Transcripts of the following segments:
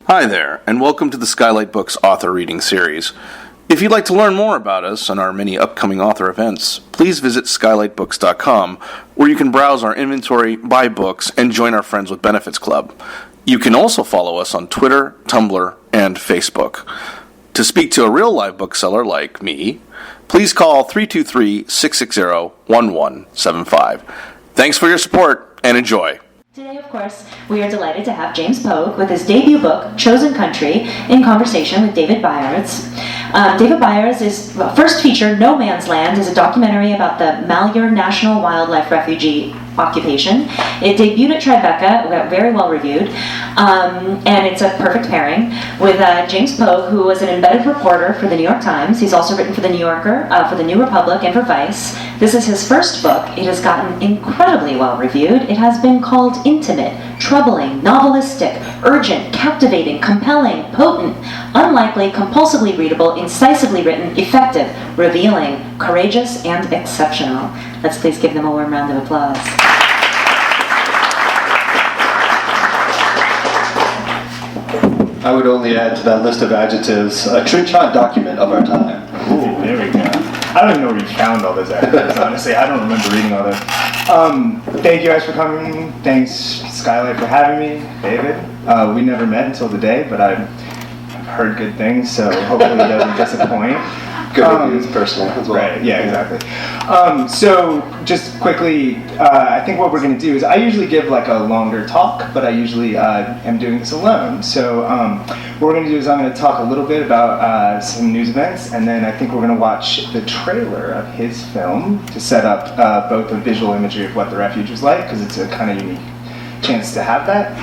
Hi there, and welcome to the Skylight Books author reading series. If you'd like to learn more about us and our many upcoming author events, please visit skylightbooks.com, where you can browse our inventory, buy books, and join our Friends with Benefits Club. You can also follow us on Twitter, Tumblr, and Facebook. To speak to a real live bookseller like me, please call 323-660-1175. Thanks for your support, and enjoy. Today, of course, we are delighted to have James Pogue with his debut book, Chosen Country, in conversation with David Byars. David Byars' first feature, No Man's Land, is a documentary about the Malheur National Wildlife Refuge occupation. It debuted at Tribeca, got very well reviewed, and it's a perfect pairing with James Pogue, who was an embedded reporter for the New York Times. He's also written for The New Yorker, for The New Republic, and for Vice. This is his first book. It has gotten incredibly well reviewed. It has been called intimate, troubling, novelistic, urgent, captivating, compelling, potent, unlikely, compulsively readable, incisively written, effective, revealing, courageous, and exceptional. Let's please give them a warm round of applause. I would only add to that list of adjectives a trenchant document of our time. Ooh, there we go. I don't even know where you found all those adjectives, honestly. I don't remember reading all those. Thank you guys for coming. Thanks, Skylight, for having me. David, we never met until today, but I've heard good things, so hopefully it doesn't disappoint. Good reviews, personal as well. Right, yeah, exactly. So just quickly, I think what we're going to do is I usually give like a longer talk, but I usually am doing this alone. So what we're going to do is I'm going to talk a little bit about some news events, and then I think we're going to watch the trailer of his film to set up both a visual imagery of what the refuge was like, because it's a kind of unique chance to have that,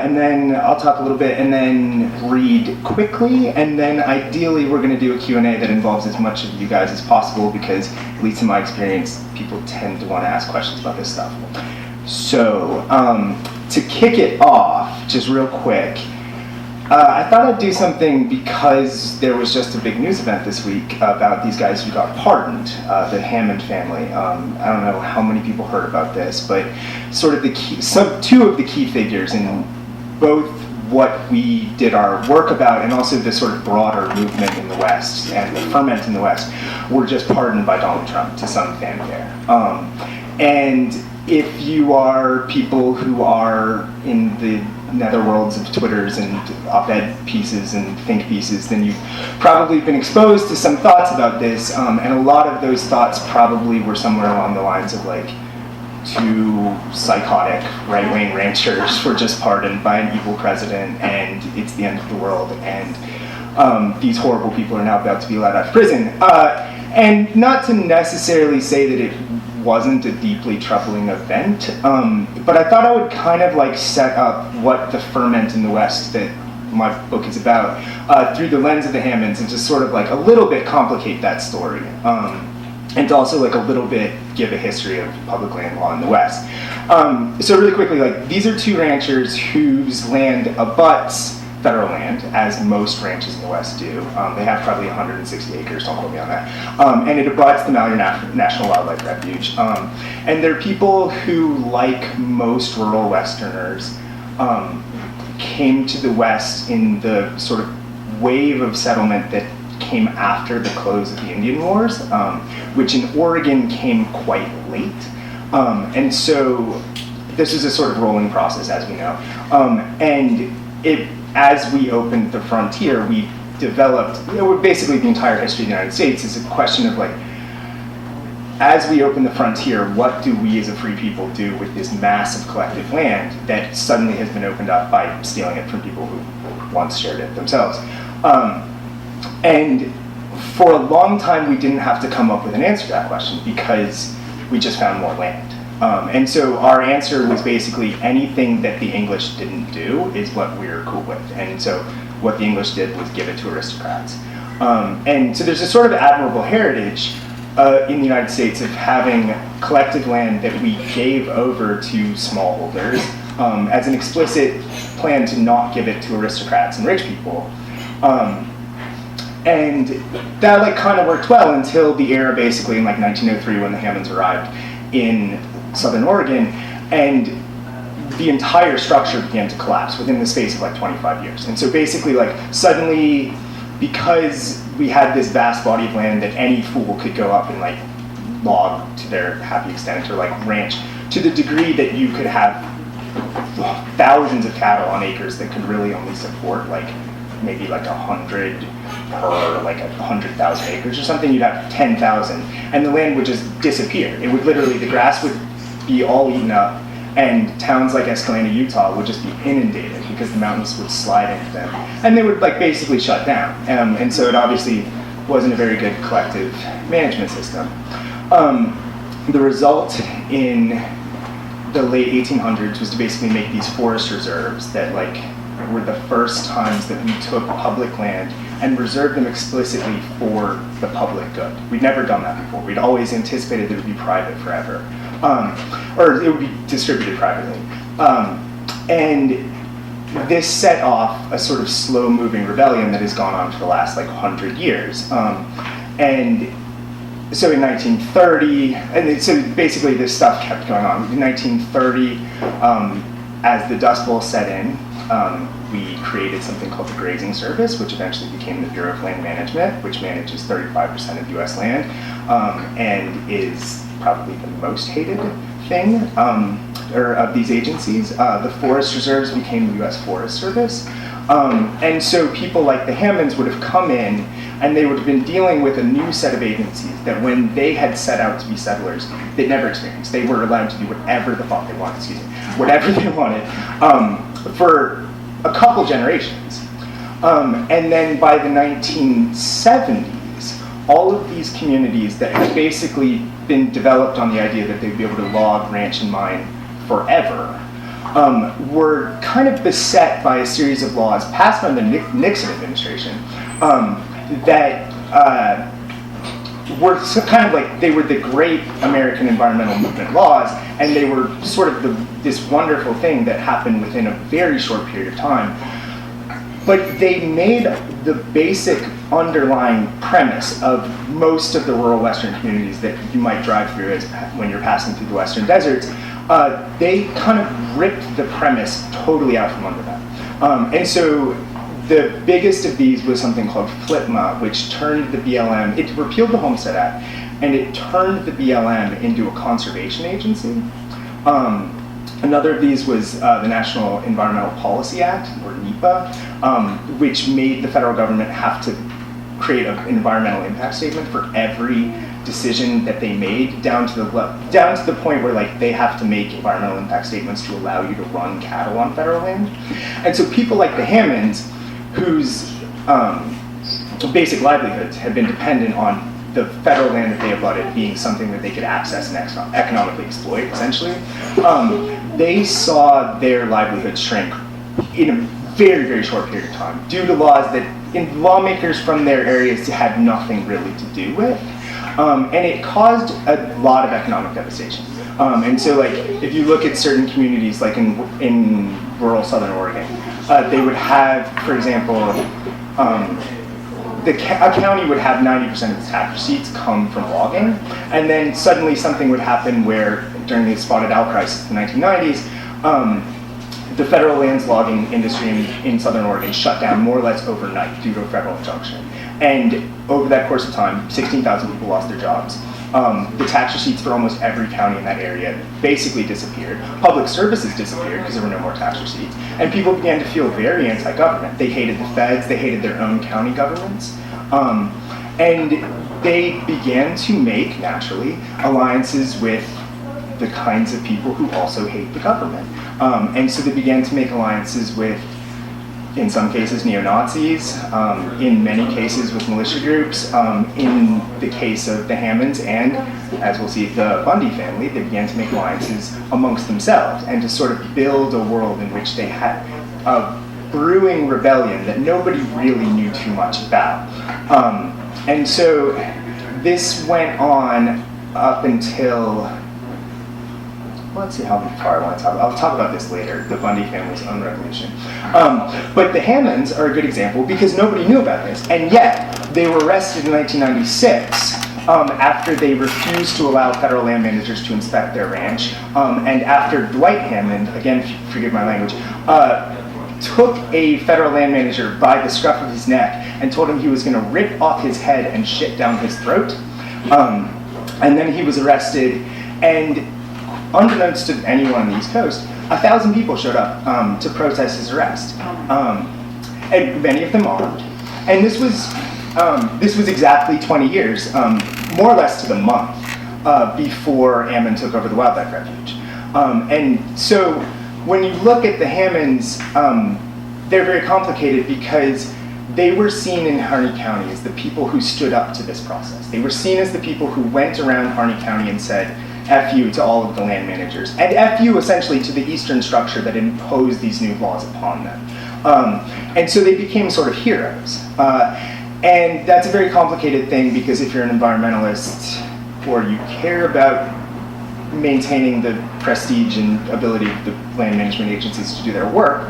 and then I'll talk a little bit and then read quickly, and then ideally we're going to do a Q&A that involves as much of you guys as possible, because at least in my experience people tend to want to ask questions about this stuff. So to kick it off, just real quick, I thought I'd do something because there was just a big news event this week about these guys who got pardoned, the Ammon family. I don't know how many people heard about this, but sort of two of the key figures in both what we did our work about and also the sort of broader movement in the West and the ferment in the West were just pardoned by Donald Trump to some fanfare. And if you are people who are in the netherworlds of Twitters and op-ed pieces and think pieces, then you've probably been exposed to some thoughts about this, and a lot of those thoughts probably were somewhere along the lines of like, two psychotic right-wing ranchers were just pardoned by an evil president, and it's the end of the world, and these horrible people are now about to be let out of prison. And not to necessarily say that it wasn't a deeply troubling event, but I thought I would kind of like set up what the ferment in the West that my book is about through the lens of the Ammons, and just sort of like a little bit complicate that story, and to also like a little bit give a history of public land law in the West. So really quickly, like these are two ranchers whose land abuts federal land, as most ranches in the West do. They have probably 160 acres, don't quote me on that. And it abuts the Malheur National Wildlife Refuge. And they're people who, like most rural Westerners, came to the West in the sort of wave of settlement that came after the close of the Indian Wars, which in Oregon came quite late. And so this is a sort of rolling process, as we know. And as we opened the frontier, we developed, basically the entire history of the United States is a question of like, as we open the frontier, what do we as a free people do with this massive collective land that suddenly has been opened up by stealing it from people who once shared it themselves? And for a long time, we didn't have to come up with an answer to that question because we just found more land. And so our answer was basically anything that the English didn't do is what we're cool with. And so what the English did was give it to aristocrats. And so there's a sort of admirable heritage in the United States of having collective land that we gave over to smallholders as an explicit plan to not give it to aristocrats and rich people. And that like kind of worked well until the era basically in like 1903 when the Ammons arrived in Southern Oregon, and the entire structure began to collapse within the space of like 25 years. And so basically, like, suddenly, because we had this vast body of land that any fool could go up and like log to their happy extent, or like ranch, to the degree that you could have thousands of cattle on acres that could really only support like maybe like 100 per like 100,000 acres or something. You'd have 10,000, and the land would just disappear. It would literally, the grass would be all eaten up, and towns like Escalante, Utah would just be inundated because the mountains would slide into them, and they would like basically shut down. And so it obviously wasn't a very good collective management system. The result in the late 1800s was to basically make these forest reserves that like were the first times that we took public land and reserved them explicitly for the public good. We'd never done that before. We'd always anticipated that it would be private forever, or it would be distributed privately. And this set off a sort of slow-moving rebellion that has gone on for the last like 100 years. And so in 1930, and so basically this stuff kept going on. In 1930, as the Dust Bowl set in, we created something called the Grazing Service, which eventually became the Bureau of Land Management, which manages 35% of U.S. land, and is probably the most hated thing or of these agencies. The forest reserves became the U.S. Forest Service. And so people like the Hammonds would have come in, and they would have been dealing with a new set of agencies that when they had set out to be settlers, they'd never experienced. They were allowed to do whatever the fuck they wanted, whatever they wanted, for a couple generations. And then by the 1970s, all of these communities that had basically been developed on the idea that they'd be able to log, ranch, and mine forever, were kind of beset by a series of laws passed by the Nixon administration that were kind of like, they were the great American environmental movement laws, and they were sort of this wonderful thing that happened within a very short period of time. But they made the basic underlying premise of most of the rural western communities that you might drive through when you're passing through the western deserts. They kind of ripped the premise totally out from under them. And so the biggest of these was something called FLTMA, which turned the BLM, it repealed the Homestead Act, and it turned the BLM into a conservation agency. Another of these was the National Environmental Policy Act, or NEPA, which made the federal government have to create an environmental impact statement for every decision that they made, down to the point where like they have to make environmental impact statements to allow you to run cattle on federal land. And so people like the Hammonds, whose basic livelihoods had been dependent on the federal land that they abutted being something that they could access and economically exploit, essentially, they saw their livelihood shrink in a very, very short period of time due to laws that lawmakers from their areas had nothing really to do with. And it caused a lot of economic devastation. And so, like, if you look at certain communities, like in rural Southern Oregon, they would have, for example, a county would have 90% of its tax receipts come from logging, and then suddenly something would happen where, during the spotted owl crisis in the 1990s, the federal lands logging industry in Southern Oregon shut down more or less overnight due to a federal injunction. And over that course of time, 16,000 people lost their jobs. The tax receipts for almost every county in that area basically disappeared. Public services disappeared because there were no more tax receipts. And people began to feel very anti-government. They hated the feds, they hated their own county governments. And they began to make, naturally, alliances with the kinds of people who also hate the government. And so they began to make alliances with, in some cases, neo-Nazis, in many cases with militia groups. In the case of the Hammonds and, as we'll see, the Bundy family, they began to make alliances amongst themselves and to sort of build a world in which they had a brewing rebellion that nobody really knew too much about. And so this went on up until, let's see how far I want to talk. I'll talk about this later, the Bundy family's own revolution. But the Hammonds are a good example because nobody knew about this, and yet they were arrested in 1996 after they refused to allow federal land managers to inspect their ranch, and after Dwight Hammond, again, forgive my language, took a federal land manager by the scruff of his neck and told him he was going to rip off his head and shit down his throat. And then he was arrested, and unbeknownst to anyone on the East Coast, 1,000 people showed up to protest his arrest, and many of them armed. And this was exactly 20 years, more or less to the month, before Ammon took over the wildlife refuge. And so when you look at the Hammonds, they're very complicated because they were seen in Harney County as the people who stood up to this process. They were seen as the people who went around Harney County and said, F you to all of the land managers, and F you essentially to the eastern structure that imposed these new laws upon them. And so they became sort of heroes. And that's a very complicated thing because if you're an environmentalist or you care about maintaining the prestige and ability of the land management agencies to do their work,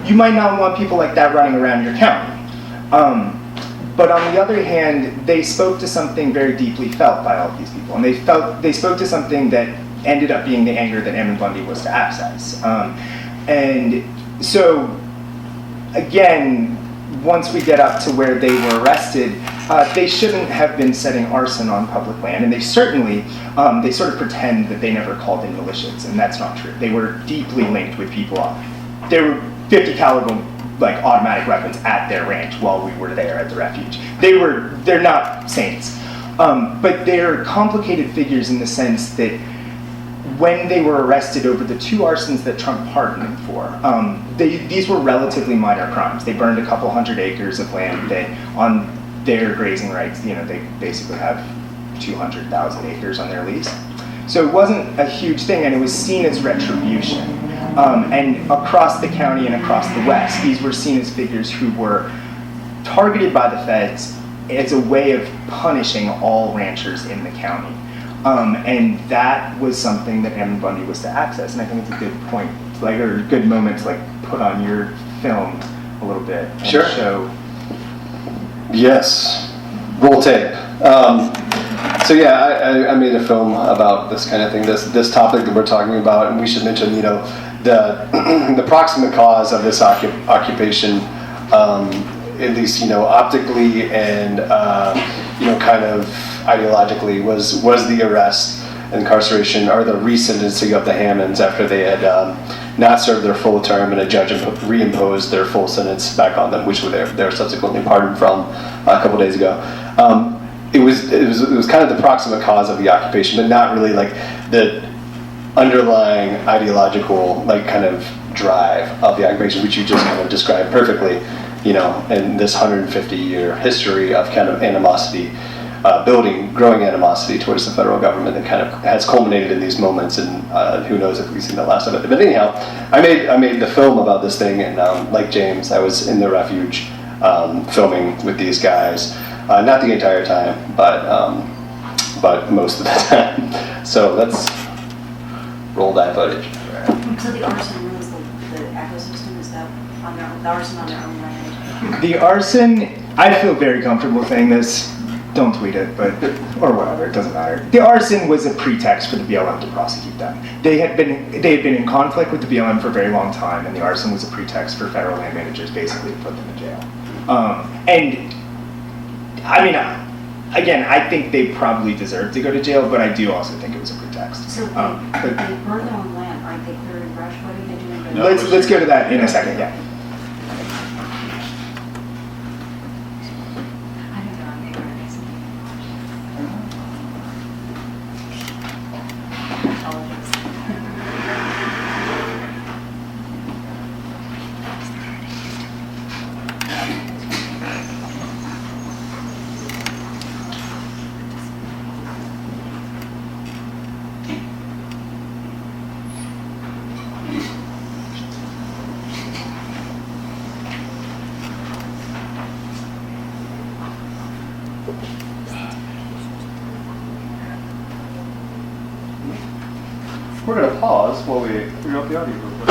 you might not want people like that running around your county. But on the other hand, they spoke to something very deeply felt by all of these people, and they spoke to something that ended up being the anger that Ammon Bundy was to access. And so, again, once we get up to where they were arrested, they shouldn't have been setting arson on public land, and they certainly, they sort of pretend that they never called in militias, and that's not true. They were deeply linked with people. There were 50 caliber automatic weapons at their ranch while we were there at the refuge. They're not saints, but they're complicated figures in the sense that when they were arrested over the 2 arsons that Trump pardoned them for, these were relatively minor crimes. They burned a couple hundred acres of land that on their grazing rights, they basically have 200,000 acres on their lease. So it wasn't a huge thing, and it was seen as retribution. And across the county and across the West, these were seen as figures who were targeted by the feds as a way of punishing all ranchers in the county. And that was something that Ammon Bundy was to access. And I think it's a good point, or a good moment to put on your film a little bit and Sure. show. Yes, roll tape. So yeah, I made a film about this kind of thing, this topic that we're talking about, and we should mention, the proximate cause of this occupation, at least optically and kind of ideologically, was the arrest, incarceration, or the resentencing of the Hammonds after they had not served their full term and a judge reimposed their full sentence back on them, which they were subsequently pardoned from a couple days ago. It was kind of the proximate cause of the occupation, but not really the underlying ideological kind of drive of the occupation, which you just kind of described perfectly, in this 150-year history of kind of animosity, growing animosity towards the federal government that kind of has culminated in these moments, and who knows if we've seen the last of it. But anyhow, I made the film about this thing, and like James, I was in the refuge filming with these guys. Not the entire time, but most of the time. So let's roll that footage. So the arson ruins the ecosystem? Is that the arson on their own land? The arson, I feel very comfortable saying this. Don't tweet it, or whatever, it doesn't matter. The arson was a pretext for the BLM to prosecute them. They had been in conflict with the BLM for a very long time, and the arson was a pretext for federal land managers basically to put them in jail. And I mean, again, I think they probably deserved to go to jail, but I do also think it was a pretext. So they burn their own land, aren't they clearing brush? What are they doing? Let's go to that in a second, yeah. I don't know, I'm ignorant. We're going to pause while we figure out the audio real quick.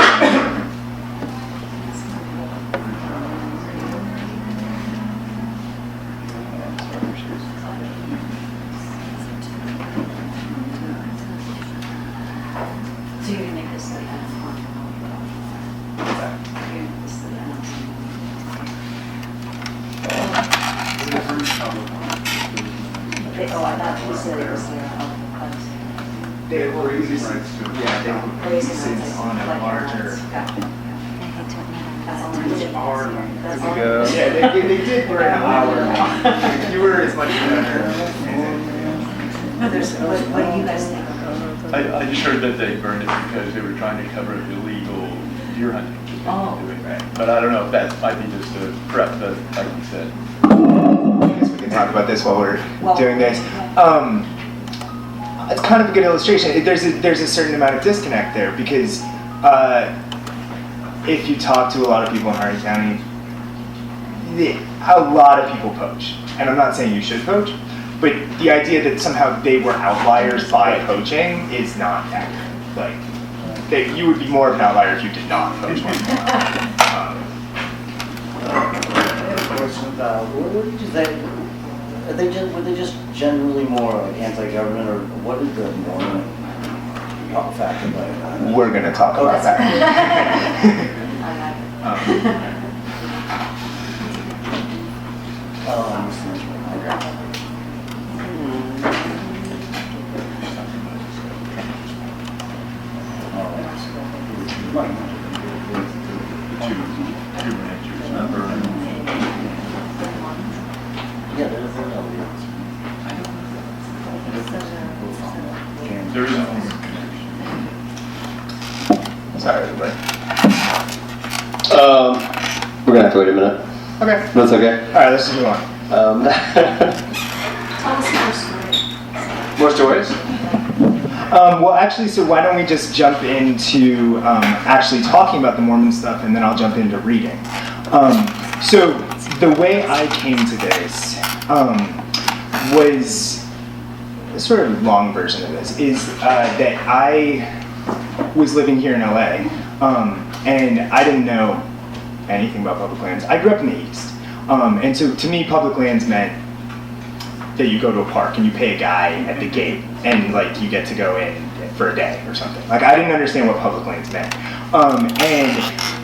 Oh, I thought you said it was their place. They were pieces on a larger. That's all. Yeah, they did for an hour. You were as much better. What do you guys think? I just heard that they burned it because they were trying to cover illegal deer hunting. Which they weren't doing, right? But I don't know if that might be just a prep, that, like you said. I guess we can talk about this while we're doing this. It's kind of a good illustration. There's a certain amount of disconnect there because if you talk to a lot of people in Hardin County, a lot of people poach. And I'm not saying you should poach, but the idea that somehow they were outliers by poaching is not accurate. Like, you would be more of an outlier if you did not poach one. I have a question about, what did you say? Were they just generally more like anti-government, or what is the Mormon factor like that? We're going to talk about that. Yeah, there's an There is a Sorry, everybody. We're gonna have to wait a minute. Okay. That's okay. All right, let's just move on. Tell us your story. More stories? Well, actually, so why don't we just jump into actually talking about the Mormon stuff, and then I'll jump into reading. So the way I came to this was a sort of long version of this, is that I was living here in LA, and I didn't know anything about public lands. I grew up in the East, and so to me, public lands meant that you go to a park and you pay a guy at the gate and like you get to go in for a day or something. Like, I didn't understand what public lands meant. And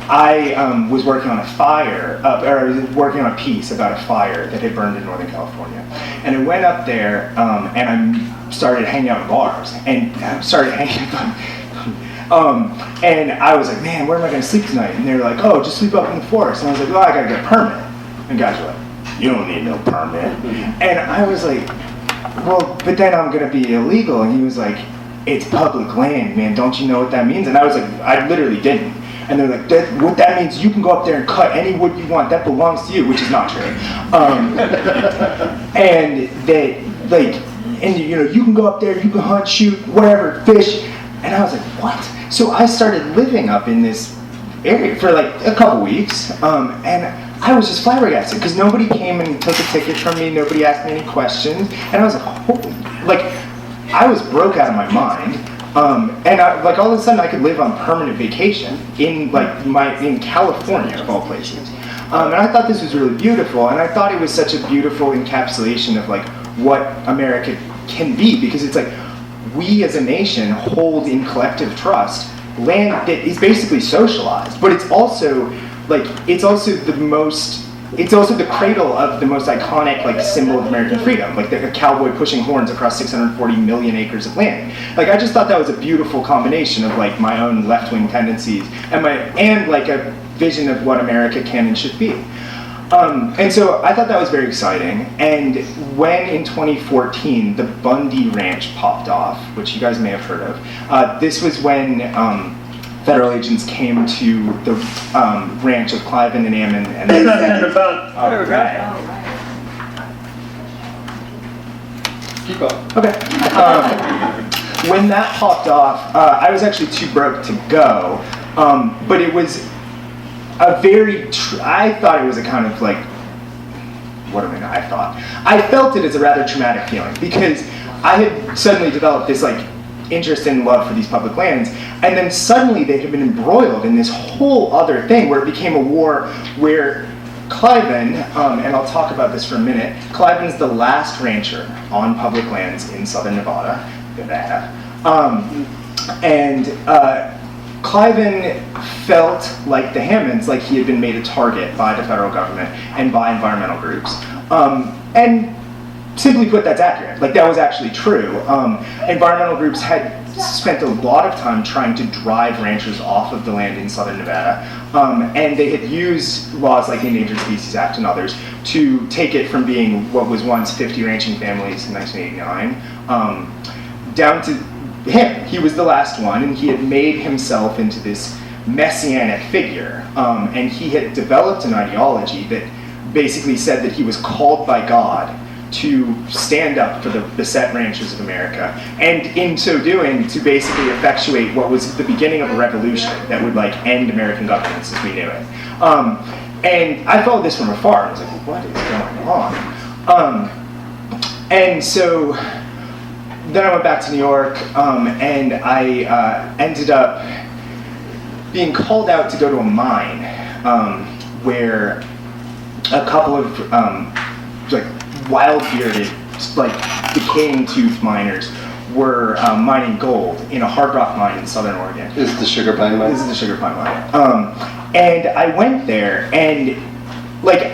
I was working on a fire, or I was working on a piece about a fire that had burned in Northern California. And I went up there and I started hanging out in bars and started hanging out. And I was like, man, where am I going to sleep tonight? And they were like, oh, just sleep up in the forest. And I was like, well, I got to get a permit. And guys were like, you don't need no permit. And I was like, well, but then I'm gonna be illegal. And he was like, it's public land, man, don't you know what that means? And I was like, I literally didn't. And they're like, what that means, you can go up there and cut any wood you want, that belongs to you, which is not true. And they, like, and you know, you can go up there, you can hunt, shoot, whatever, fish. And I was like, what? So I started living up in this area for like a couple weeks, and I was just flabbergasted because nobody came and took a ticket from me, nobody asked me any questions, and I was like, holy, like, I was broke out of my mind, and like all of a sudden I could live on permanent vacation in like in California of all places, and I thought this was really beautiful, and I thought it was such a beautiful encapsulation of like what America can be, because it's like we as a nation hold in collective trust land that is basically socialized, but it's also the cradle of the most iconic like symbol of American freedom, like a cowboy pushing horns across 640 million acres of land. Like, I just thought that was a beautiful combination of like my own left-wing tendencies and like a vision of what America can and should be. And so I thought that was very exciting. And when in 2014 the Bundy Ranch popped off, which you guys may have heard of, this was when federal agents came to the ranch of Cliven and Ammon, and they said, Keep going. okay. When that popped off, I was actually too broke to go, but it was a very, I thought it was a kind of like, what do I know, I felt it as a rather traumatic feeling, because I had suddenly developed this like interest and love for these public lands, and then suddenly they had been embroiled in this whole other thing where it became a war where Cliven, and I'll talk about this for a minute, Cliven's the last rancher on public lands in southern Nevada. Cliven felt like the Hammonds, like he had been made a target by the federal government and by environmental groups. And simply put, that's accurate. Like, that was actually true. Environmental groups had spent a lot of time trying to drive ranchers off of the land in southern Nevada, and they had used laws like the Endangered Species Act and others to take it from being what was once 50 ranching families in 1989 down to him. He was the last one, and he had made himself into this messianic figure, and he had developed an ideology that basically said that he was called by God to stand up for the beset ranchers of America, and in so doing, to basically effectuate what was the beginning of a revolution that would like end American governance as we knew it. And I followed this from afar. I was like, what is going on? And so then I went back to New York, and I ended up being called out to go to a mine where a couple of like wild-bearded, like decaying tooth miners were mining gold in a hard rock mine in southern Oregon. This is the sugar pine mine? This is the sugar pine mine. And I went there, and like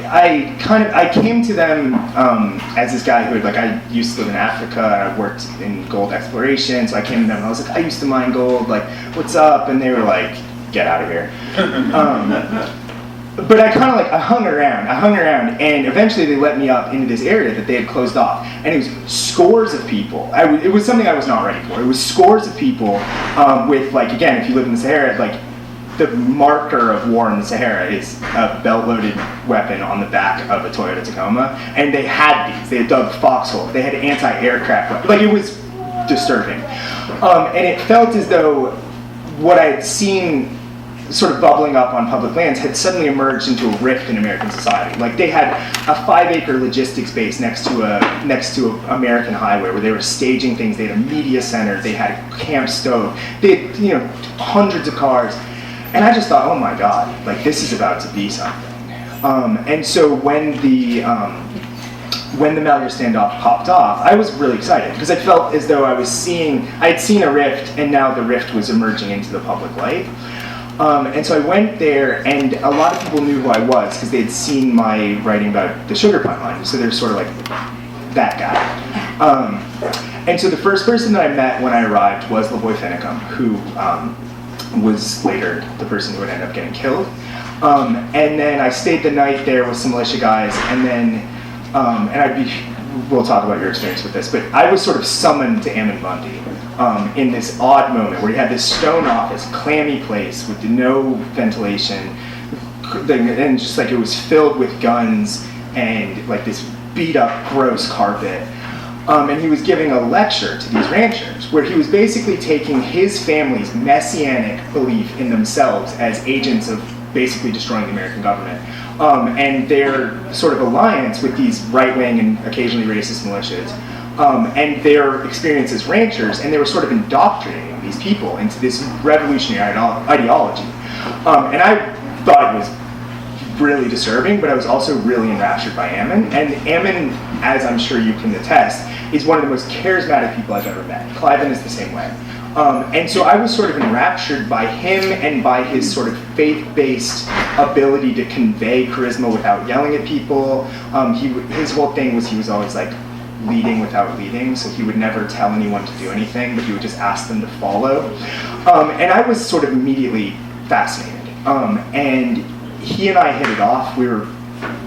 I came to them as this guy who had, like, I used to live in Africa, I worked in gold exploration, so I came to them and I was like, I used to mine gold, like, what's up? And they were like, get out of here. But I hung around, and eventually they let me up into this area that they had closed off. And it was scores of people. It was something I was not ready for. It was scores of people with, like, again, if you live in the Sahara, like, the marker of war in the Sahara is a belt-loaded weapon on the back of a Toyota Tacoma. And they had these. They had dug foxholes. They had anti-aircraft weapons. Like, it was disturbing. And it felt as though what I had seen sort of bubbling up on public lands had suddenly emerged into a rift in American society. Like, they had a 5-acre logistics base next to a American highway where they were staging things. They had a media center. They had a camp stove. They had, hundreds of cars. And I just thought, oh my God, like, this is about to be something. And so when the Malheur standoff popped off, I was really excited because I felt as though I had seen a rift, and now the rift was emerging into the public light. And so I went there, and a lot of people knew who I was because they had seen my writing about the sugar pine mine. So they're sort of like that guy. And so the first person that I met when I arrived was LaVoy Finicum, who was later the person who would end up getting killed. And then I stayed the night there with some militia guys, and then, we'll talk about your experience with this, but I was sort of summoned to Ammon Bundy in this odd moment where he had this stone office, clammy place with no ventilation, and just like it was filled with guns and like this beat up, gross carpet. And he was giving a lecture to these ranchers where he was basically taking his family's messianic belief in themselves as agents of basically destroying the American government, and their sort of alliance with these right-wing and occasionally racist militias, and their experience as ranchers, and they were sort of indoctrinating these people into this revolutionary ideology. And I thought it was really disturbing, but I was also really enraptured by Ammon. And Ammon, as I'm sure you can attest, is one of the most charismatic people I've ever met. Cliven is the same way. And so I was sort of enraptured by him and by his sort of faith-based ability to convey charisma without yelling at people. His whole thing was he was always like leading without leading, so he would never tell anyone to do anything, but he would just ask them to follow. And I was sort of immediately fascinated. And he and I hit it off. We were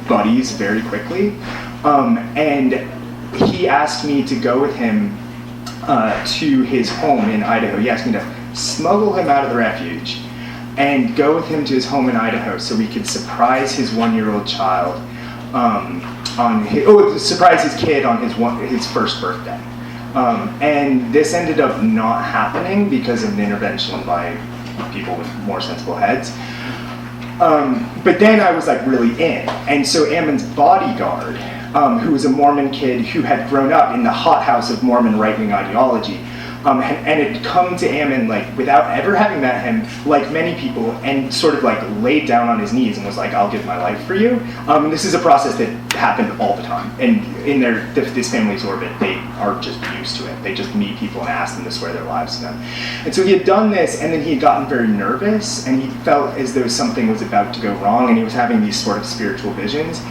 buddies very quickly. And he asked me to go with him to his home in Idaho. He asked me to smuggle him out of the refuge and go with him to his home in Idaho so we could surprise his 1-year-old child surprise his kid on his first birthday. And this ended up not happening because of an intervention by people with more sensible heads. But then I was like really in. And so Ammon's bodyguard, who was a Mormon kid who had grown up in the hothouse of Mormon right-wing ideology, and had come to Ammon like without ever having met him, like many people, and sort of like laid down on his knees and was like, I'll give my life for you. And this is a process that happened all the time. And in this family's orbit, they are just used to it. They just meet people and ask them to swear their lives to them. And so he had done this, and then he had gotten very nervous, and he felt as though something was about to go wrong, and he was having these sort of spiritual visions.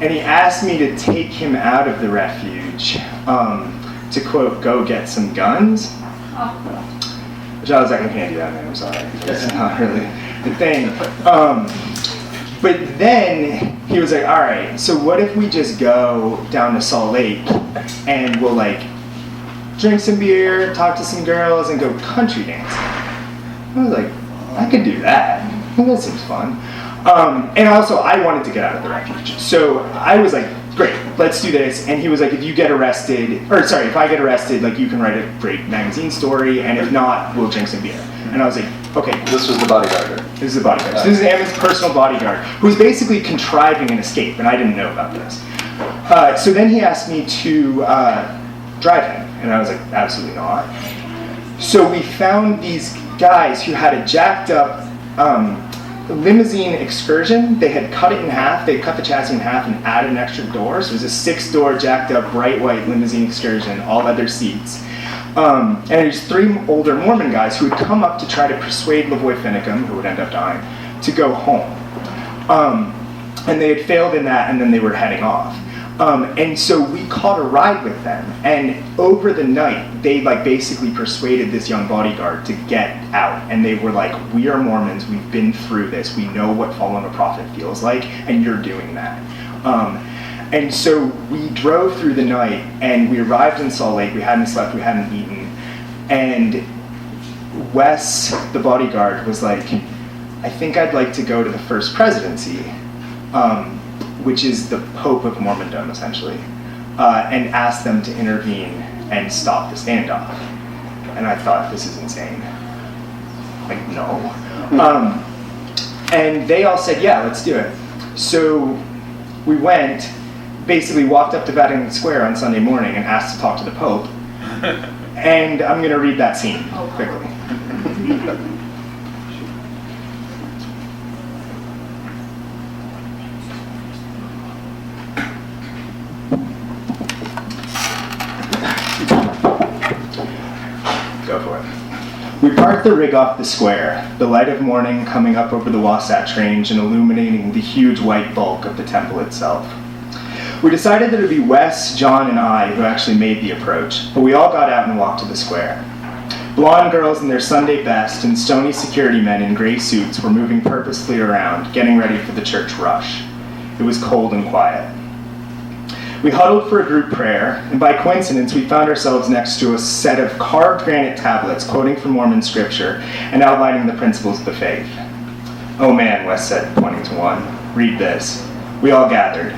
And he asked me to take him out of the refuge to, quote, go get some guns. Which I was like, I can't do that, man, I'm sorry. That's not really the thing. But then he was like, all right, so what if we just go down to Salt Lake and we'll like drink some beer, talk to some girls, and go country dancing? I was like, I could do that. Well, that seems fun. And also, I wanted to get out of the refuge. So I was like, great, let's do this. And he was like, if I get arrested, like you can write a great magazine story, and if not, we'll drink some beer. And I was like, okay. This was the bodyguard. This is the bodyguard. So this is Ammon's personal bodyguard, who was basically contriving an escape, and I didn't know about this. So then he asked me to drive him, and I was like, absolutely not. So we found these guys who had a jacked up limousine excursion. They had cut it in half. They cut the chassis in half and added an extra door. So it was a 6-door jacked up bright white limousine excursion, all leather seats. And there's 3 older Mormon guys who would come up to try to persuade Lavoy Finicum, who would end up dying, to go home. And they had failed in that, and then they were heading off. And so we caught a ride with them, and over the night, they like basically persuaded this young bodyguard to get out. And they were like, we are Mormons, we've been through this, we know what following a prophet feels like, and you're doing that. And so we drove through the night, and we arrived in Salt Lake. We hadn't slept, we hadn't eaten. And Wes, the bodyguard, was like, I think I'd like to go to the First Presidency, which is the Pope of Mormondom, essentially, and ask them to intervene and stop the standoff. And I thought, this is insane. Like, no. And they all said, yeah, let's do it. So we went, basically walked up to Vatican Square on Sunday morning and asked to talk to the Pope. And I'm going to read that scene quickly. Go for it. We parked the rig off the square, the light of morning coming up over the Wasatch Range and illuminating the huge white bulk of the temple itself. We decided that it would be Wes, John, and I who actually made the approach, but we all got out and walked to the square. Blonde girls in their Sunday best and stony security men in gray suits were moving purposefully around, getting ready for the church rush. It was cold and quiet. We huddled for a group prayer, and by coincidence we found ourselves next to a set of carved granite tablets quoting from Mormon scripture and outlining the principles of the faith. Oh man, Wes said, pointing to one, read this. We all gathered.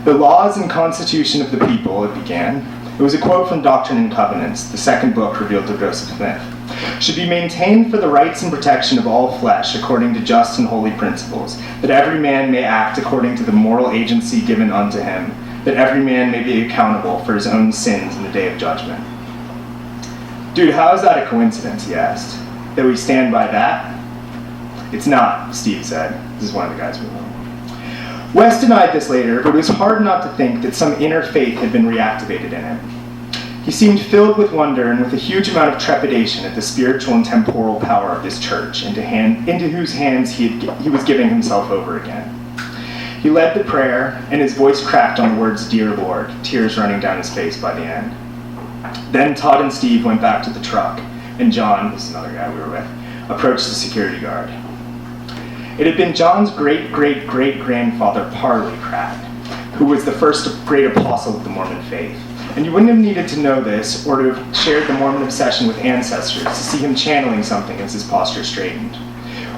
The laws and constitution of the people, it began. It was a quote from Doctrine and Covenants, the second book revealed to Joseph Smith, should be maintained for the rights and protection of all flesh according to just and holy principles, that every man may act according to the moral agency given unto him, that every man may be accountable for his own sins in the day of judgment. Dude, how is that a coincidence, he asked, that we stand by that? It's not, Steve said. This is one of the guys we know. Wes denied this later, but it was hard not to think that some inner faith had been reactivated in him. He seemed filled with wonder and with a huge amount of trepidation at the spiritual and temporal power of this church, into whose hands he was giving himself over again. He led the prayer, and his voice cracked on the words, Dear Lord, tears running down his face by the end. Then Todd and Steve went back to the truck, and John, this is another guy we were with, approached the security guard. It had been John's great-great-great-grandfather, Parley Pratt, who was the first great apostle of the Mormon faith. And you wouldn't have needed to know this or to have shared the Mormon obsession with ancestors to see him channeling something as his posture straightened.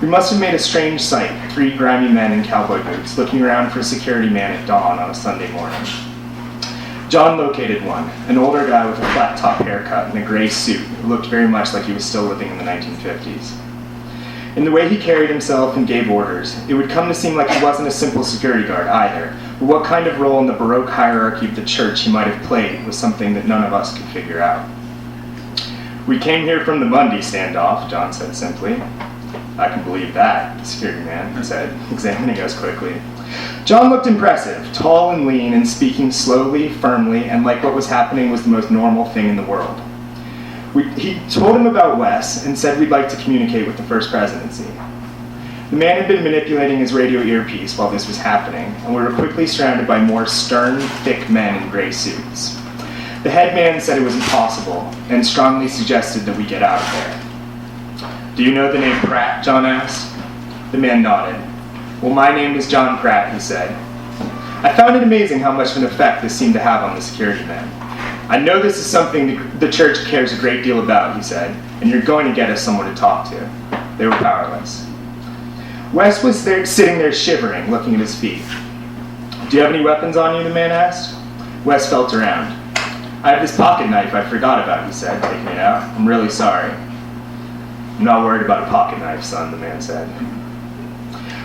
We must have made a strange sight, 3 grimy men in cowboy boots looking around for a security man at dawn on a Sunday morning. John located one, an older guy with a flat-top haircut and a gray suit who looked very much like he was still living in the 1950s. In the way he carried himself and gave orders, it would come to seem like he wasn't a simple security guard either, but what kind of role in the Baroque hierarchy of the church he might have played was something that none of us could figure out. We came here from the Bundy standoff, John said simply. I can believe that, the security man said, examining us quickly. John looked impressive, tall and lean, and speaking slowly, firmly, and like what was happening was the most normal thing in the world. He told him about Wes and said we'd like to communicate with the First Presidency. The man had been manipulating his radio earpiece while this was happening, and we were quickly surrounded by more stern, thick men in gray suits. The head man said it was impossible, and strongly suggested that we get out of there. "Do you know the name Pratt?" John asked. The man nodded. "Well, my name is John Pratt," he said. I found it amazing how much of an effect this seemed to have on the security men. "I know this is something the church cares a great deal about," he said, "and you're going to get us someone to talk to." They were powerless. Wes was there, sitting there shivering, looking at his feet. "Do you have any weapons on you?" the man asked. Wes felt around. "I have this pocket knife I forgot about," he said, taking it out. "I'm really sorry." "I'm not worried about a pocket knife, son," the man said.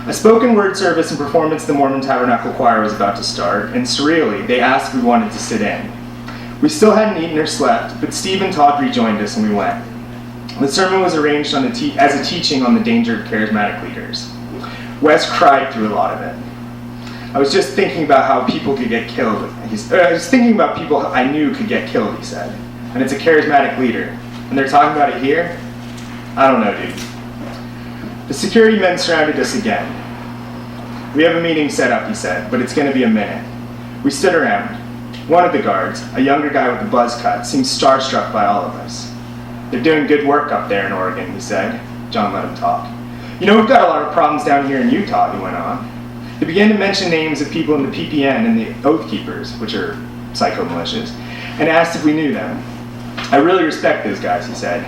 A spoken word service and performance the Mormon Tabernacle Choir was about to start, and surreally, they asked if we wanted to sit in. We still hadn't eaten or slept, but Steve and Todd rejoined us and we went. The sermon was arranged as a teaching on the danger of charismatic leaders. Wes cried through a lot of it. "I was just thinking about how people could get killed. I was thinking about people I knew could get killed," he said. "And it's a charismatic leader. And they're talking about it here? I don't know, dude." The security men surrounded us again. "We have a meeting set up," he said, "but it's going to be a minute." We stood around. One of the guards, a younger guy with a buzz cut, seemed starstruck by all of us. "They're doing good work up there in Oregon," he said. John let him talk. "You know, we've got a lot of problems down here in Utah," he went on. They began to mention names of people in the PPN and the Oath Keepers, which are psycho militias, and asked if we knew them. "I really respect those guys," he said.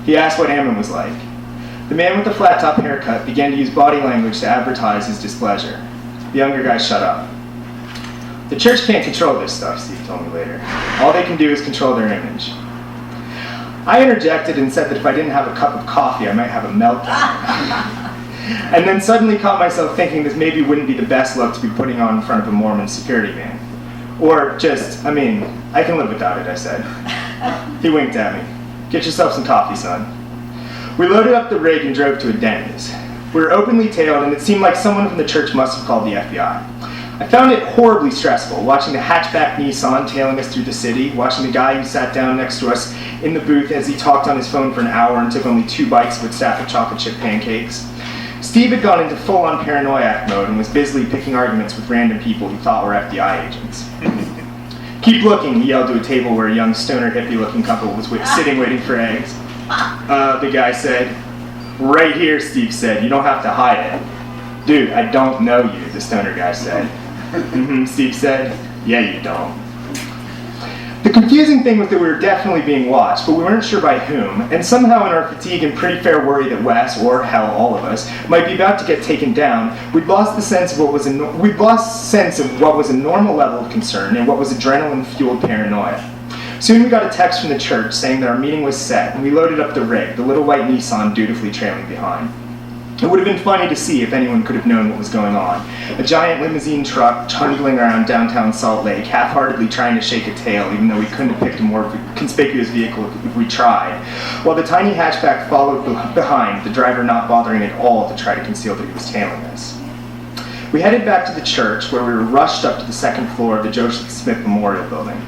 He asked what Ammon was like. The man with the flat-top haircut began to use body language to advertise his displeasure. The younger guy shut up. "The church can't control this stuff," Steve told me later. "All they can do is control their image." I interjected and said that if I didn't have a cup of coffee, I might have a meltdown. And then suddenly caught myself thinking this maybe wouldn't be the best look to be putting on in front of a Mormon security man. Or just, I can live without it, I said. He winked at me. "Get yourself some coffee, son." We loaded up the rig and drove to a Denny's. We were openly tailed, and it seemed like someone from the church must have called the FBI. I found it horribly stressful, watching the hatchback Nissan tailing us through the city, watching the guy who sat down next to us in the booth as he talked on his phone for an hour and took only 2 bites of its stack of chocolate chip pancakes. Steve had gone into full-on paranoiac mode and was busily picking arguments with random people he thought were FBI agents. "Keep looking," he yelled to a table where a young stoner hippie-looking couple was sitting waiting for eggs. The guy said. "Right here," Steve said. "You don't have to hide it." "Dude, I don't know you," the stoner guy said. Steve said. "Yeah, you don't." The confusing thing was that we were definitely being watched, but we weren't sure by whom, and somehow in our fatigue and pretty fair worry that Wes, or hell, all of us, might be about to get taken down, we'd lost sense of what was a normal level of concern and what was adrenaline-fueled paranoia. Soon we got a text from the church saying that our meeting was set, and we loaded up the rig, the little white Nissan dutifully trailing behind. It would have been funny to see if anyone could have known what was going on. A giant limousine truck trundling around downtown Salt Lake, half-heartedly trying to shake a tail, even though we couldn't have picked a more conspicuous vehicle if we tried, while the tiny hatchback followed behind, the driver not bothering at all to try to conceal that he was tailing us. We headed back to the church, where we were rushed up to the second floor of the Joseph Smith Memorial Building.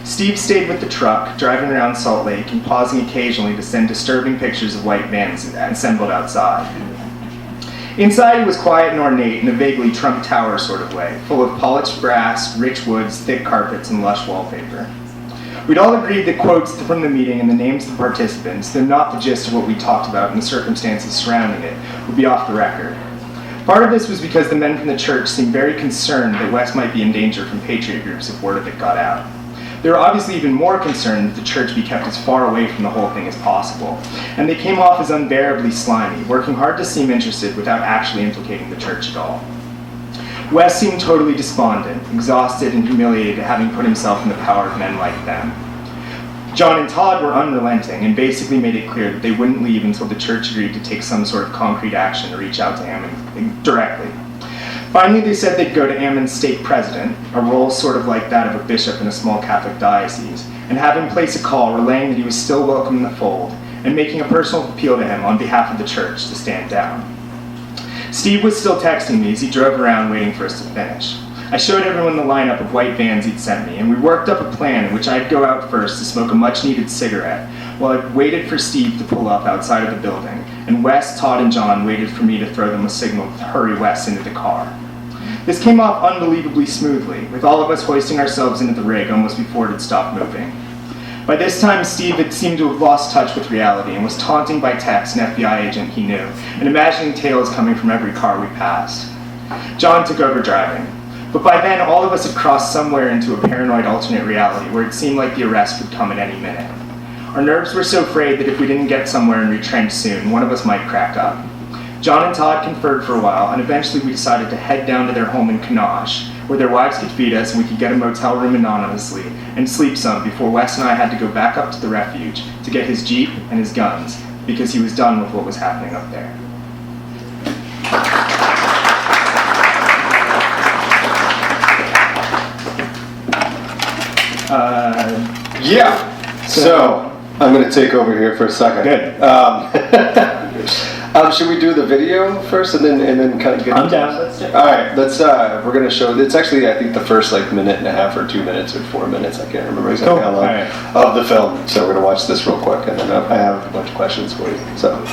Steve stayed with the truck, driving around Salt Lake and pausing occasionally to send disturbing pictures of white vans assembled outside. Inside it was quiet and ornate in a vaguely Trump Tower sort of way, full of polished brass, rich woods, thick carpets, and lush wallpaper. We'd all agreed that quotes from the meeting and the names of the participants, though not the gist of what we talked about and the circumstances surrounding it, would be off the record. Part of this was because the men from the church seemed very concerned that Wes might be in danger from patriot groups if word of it got out. They were obviously even more concerned that the church be kept as far away from the whole thing as possible, and they came off as unbearably slimy, working hard to seem interested without actually implicating the church at all. Wes seemed totally despondent, exhausted and humiliated at having put himself in the power of men like them. John and Todd were unrelenting and basically made it clear that they wouldn't leave until the church agreed to take some sort of concrete action to reach out to Ammon directly. Finally, they said they'd go to Ammon's stake president, a role sort of like that of a bishop in a small Catholic diocese, and have him place a call relaying that he was still welcome in the fold, and making a personal appeal to him on behalf of the church to stand down. Steve was still texting me as he drove around waiting for us to finish. I showed everyone the lineup of white vans he'd sent me, and we worked up a plan in which I'd go out first to smoke a much-needed cigarette, while I waited for Steve to pull up outside of the building, and Wes, Todd, and John waited for me to throw them a signal to hurry Wes into the car. This came off unbelievably smoothly, with all of us hoisting ourselves into the rig almost before it had stopped moving. By this time, Steve had seemed to have lost touch with reality and was taunting by text an FBI agent he knew, and imagining tales coming from every car we passed. John took over driving, but by then all of us had crossed somewhere into a paranoid alternate reality where it seemed like the arrest would come at any minute. Our nerves were so frayed that if we didn't get somewhere and retrench soon, one of us might crack up. John and Todd conferred for a while, and eventually we decided to head down to their home in Kanosh, where their wives could feed us and we could get a motel room anonymously and sleep some before Wes and I had to go back up to the refuge to get his Jeep and his guns, because he was done with what was happening up there. So I'm going to take over here for a second. Good. Should we do the video first and then kind of get? I'm down. All right, let's. We're going to show. It's actually, I think, the first minute and a half or 2 minutes or 4 minutes. I can't remember exactly how long of the film. So we're going to watch this real quick, and then I have a bunch of questions for you. So.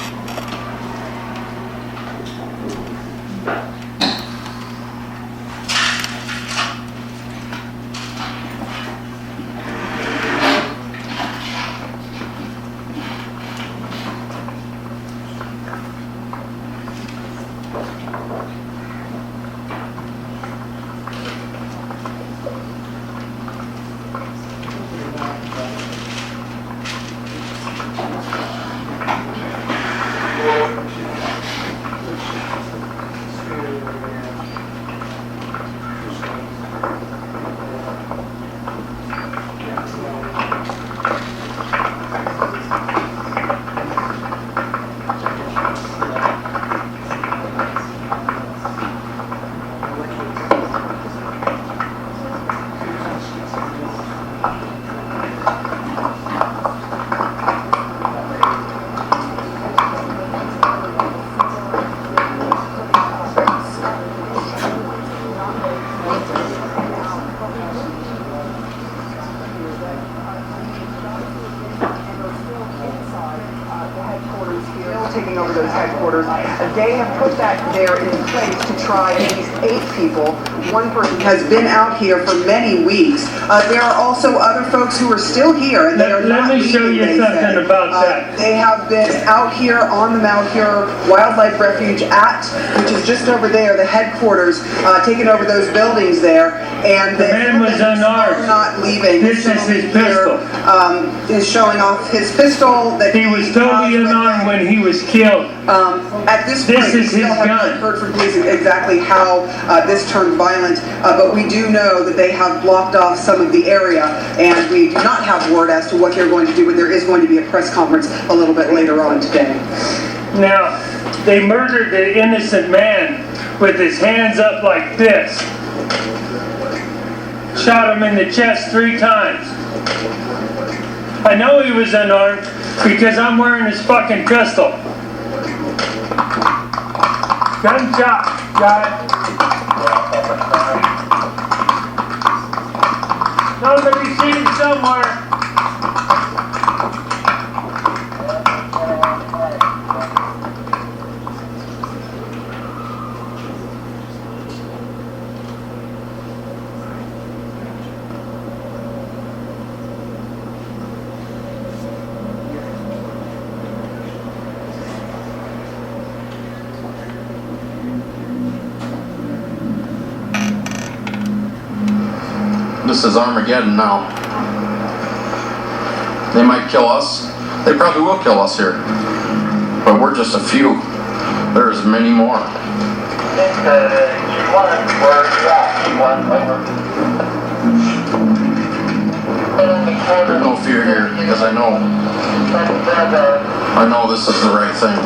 Taking over those headquarters. They have put that there in place to try at least 8 people. One person has been out here for many weeks. There are also other folks who are still here, and they are not leaving. Let me show you something about that. They have been out here on the Malheur Wildlife Refuge which is just over there, the headquarters, taking over those buildings there. And the man was unarmed. Not leaving. This is his pistol. Is showing off his pistol. That he was totally unarmed when he was killed. At this point, we still haven't heard from police exactly how this turned violent, but we do know that they have blocked off some of the area, and we do not have word as to what they're going to do, but there is going to be a press conference a little bit later on today. Now, they murdered the innocent man with his hands up like this. Shot him in the chest 3 times. I know he was unarmed because I'm wearing his fucking pistol. Gunshot, got it. Somebody see him somewhere. This is Armageddon now. They might kill us. They probably will kill us here. But we're just a few. There's many more. There's no fear here because I know this is the right thing.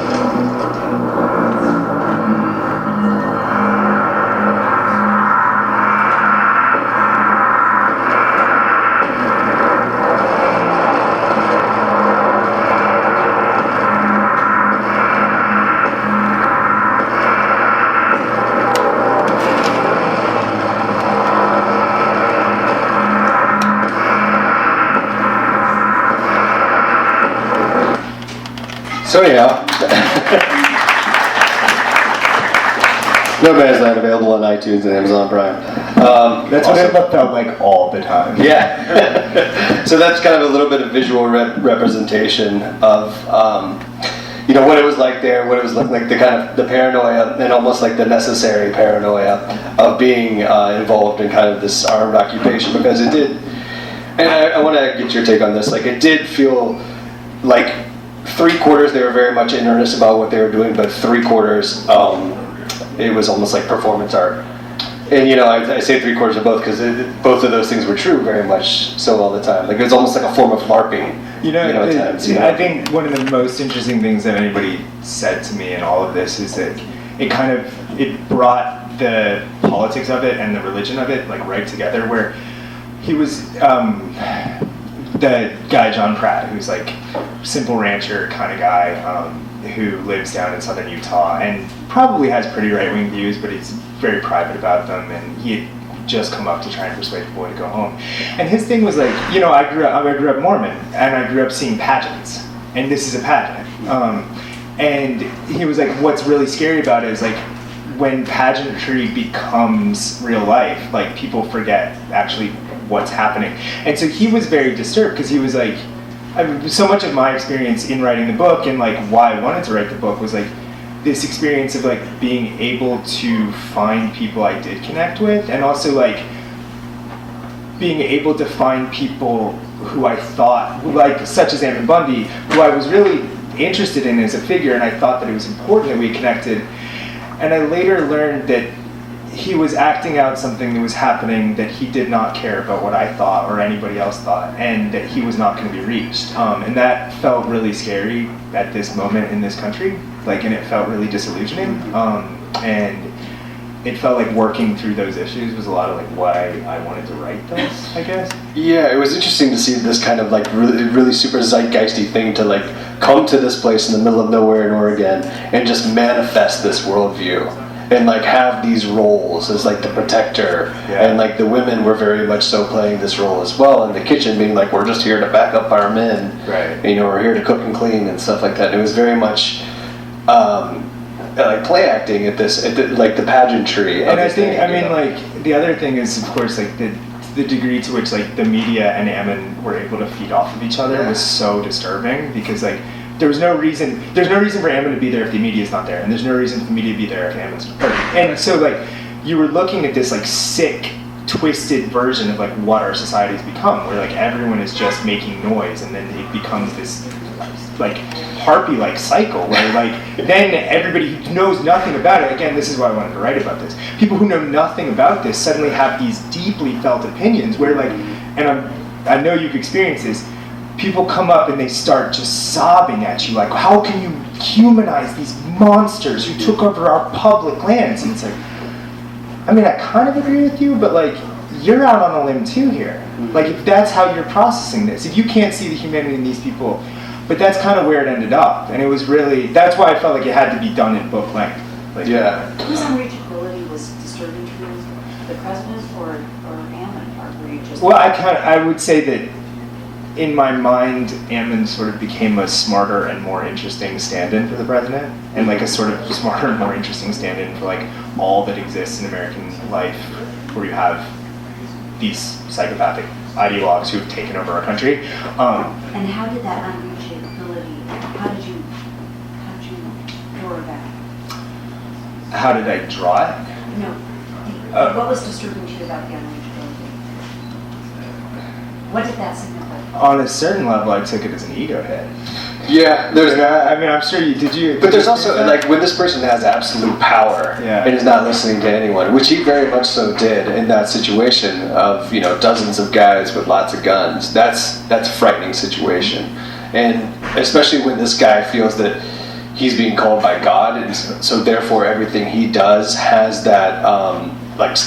So anyhow, No Man's Land available on iTunes and Amazon Prime. That's what it felt like all the time. Yeah. So that's kind of a little bit of visual representation of, what it was like there, what it was like the kind of the paranoia and almost like the necessary paranoia of being involved in kind of this armed occupation, because it did, and I want to get your take on this, like it did feel like 3/4 they were very much in earnest about what they were doing, but 3/4 it was almost like performance art. And I say 3/4 of both because both of those things were true very much so all the time. Like it was almost like a form of LARPing. I think one of the most interesting things that anybody said to me in all of this is that it brought the politics of it and the religion of it like right together. Where he was the guy John Pratt, who's like simple rancher kind of guy who lives down in southern Utah and probably has pretty right-wing views, but he's very private about them, and he had just come up to try and persuade people to go home. And his thing was like, I grew up Mormon, and I grew up seeing pageants, and this is a pageant. And he was like, what's really scary about it is like when pageantry becomes real life, like people forget actually what's happening. And so he was very disturbed because he was like, so much of my experience in writing the book and like why I wanted to write the book was like this experience of like being able to find people I did connect with, and also like being able to find people who I thought, like such as Ammon Bundy, who I was really interested in as a figure, and I thought that it was important that we connected. And I later learned that he was acting out something that was happening, that he did not care about what I thought or anybody else thought, and that he was not going to be reached. And that felt really scary at this moment in this country, and it felt really disillusioning. And it felt like working through those issues was a lot of like why I wanted to write this, I guess. Yeah, it was interesting to see this kind of like really super zeitgeisty thing to like come to this place in the middle of nowhere in Oregon and just manifest this worldview. And like have these roles as like the protector, and like the women were very much so playing this role as well in the kitchen, being like, we're just here to back up our men, right? We're here to cook and clean and stuff like that. And it was very much like play acting at like the pageantry. And I think, like the other thing is, of course, like the degree to which like the media and Ammon were able to feed off of each other was so disturbing, because like. There's no reason for Ammon to be there if the media is not there, and there's no reason for the media to be there if Ammon's not there. And so like you were looking at this like sick, twisted version of like what our society's become, where like everyone is just making noise, and then it becomes this like harpy-like cycle where like then everybody who knows nothing about it, again, this is why I wanted to write about this, people who know nothing about this suddenly have these deeply felt opinions where like, and I know you've experienced this, people come up and they start just sobbing at you, like, how can you humanize these monsters who took over our public lands? And it's like, I kind of agree with you, but like, you're out on a limb too here. Like, if that's how you're processing this, if you can't see the humanity in these people, but that's kind of where it ended up. And it was really, that's why I felt like it had to be done in book length. Like, Whose unreachability was disturbing to you? The president or Ammon? Or were you just... Well, I would say that in my mind, Ammon sort of became a smarter and more interesting stand-in for the president, and like a sort of smarter and more interesting stand-in for like all that exists in American life, where you have these psychopathic ideologues who have taken over our country. And how did that unreachability, how did you draw that? How did I draw it? No. What was disturbing to you about the unreachability? What did that signify? On a certain level, I took it as an ego hit. Yeah, I'm sure you did. But there's also like when this person has absolute power and is not listening to anyone, which he very much so did in that situation of dozens of guys with lots of guns. That's a frightening situation, and especially when this guy feels that he's being called by God, and so therefore everything he does has that like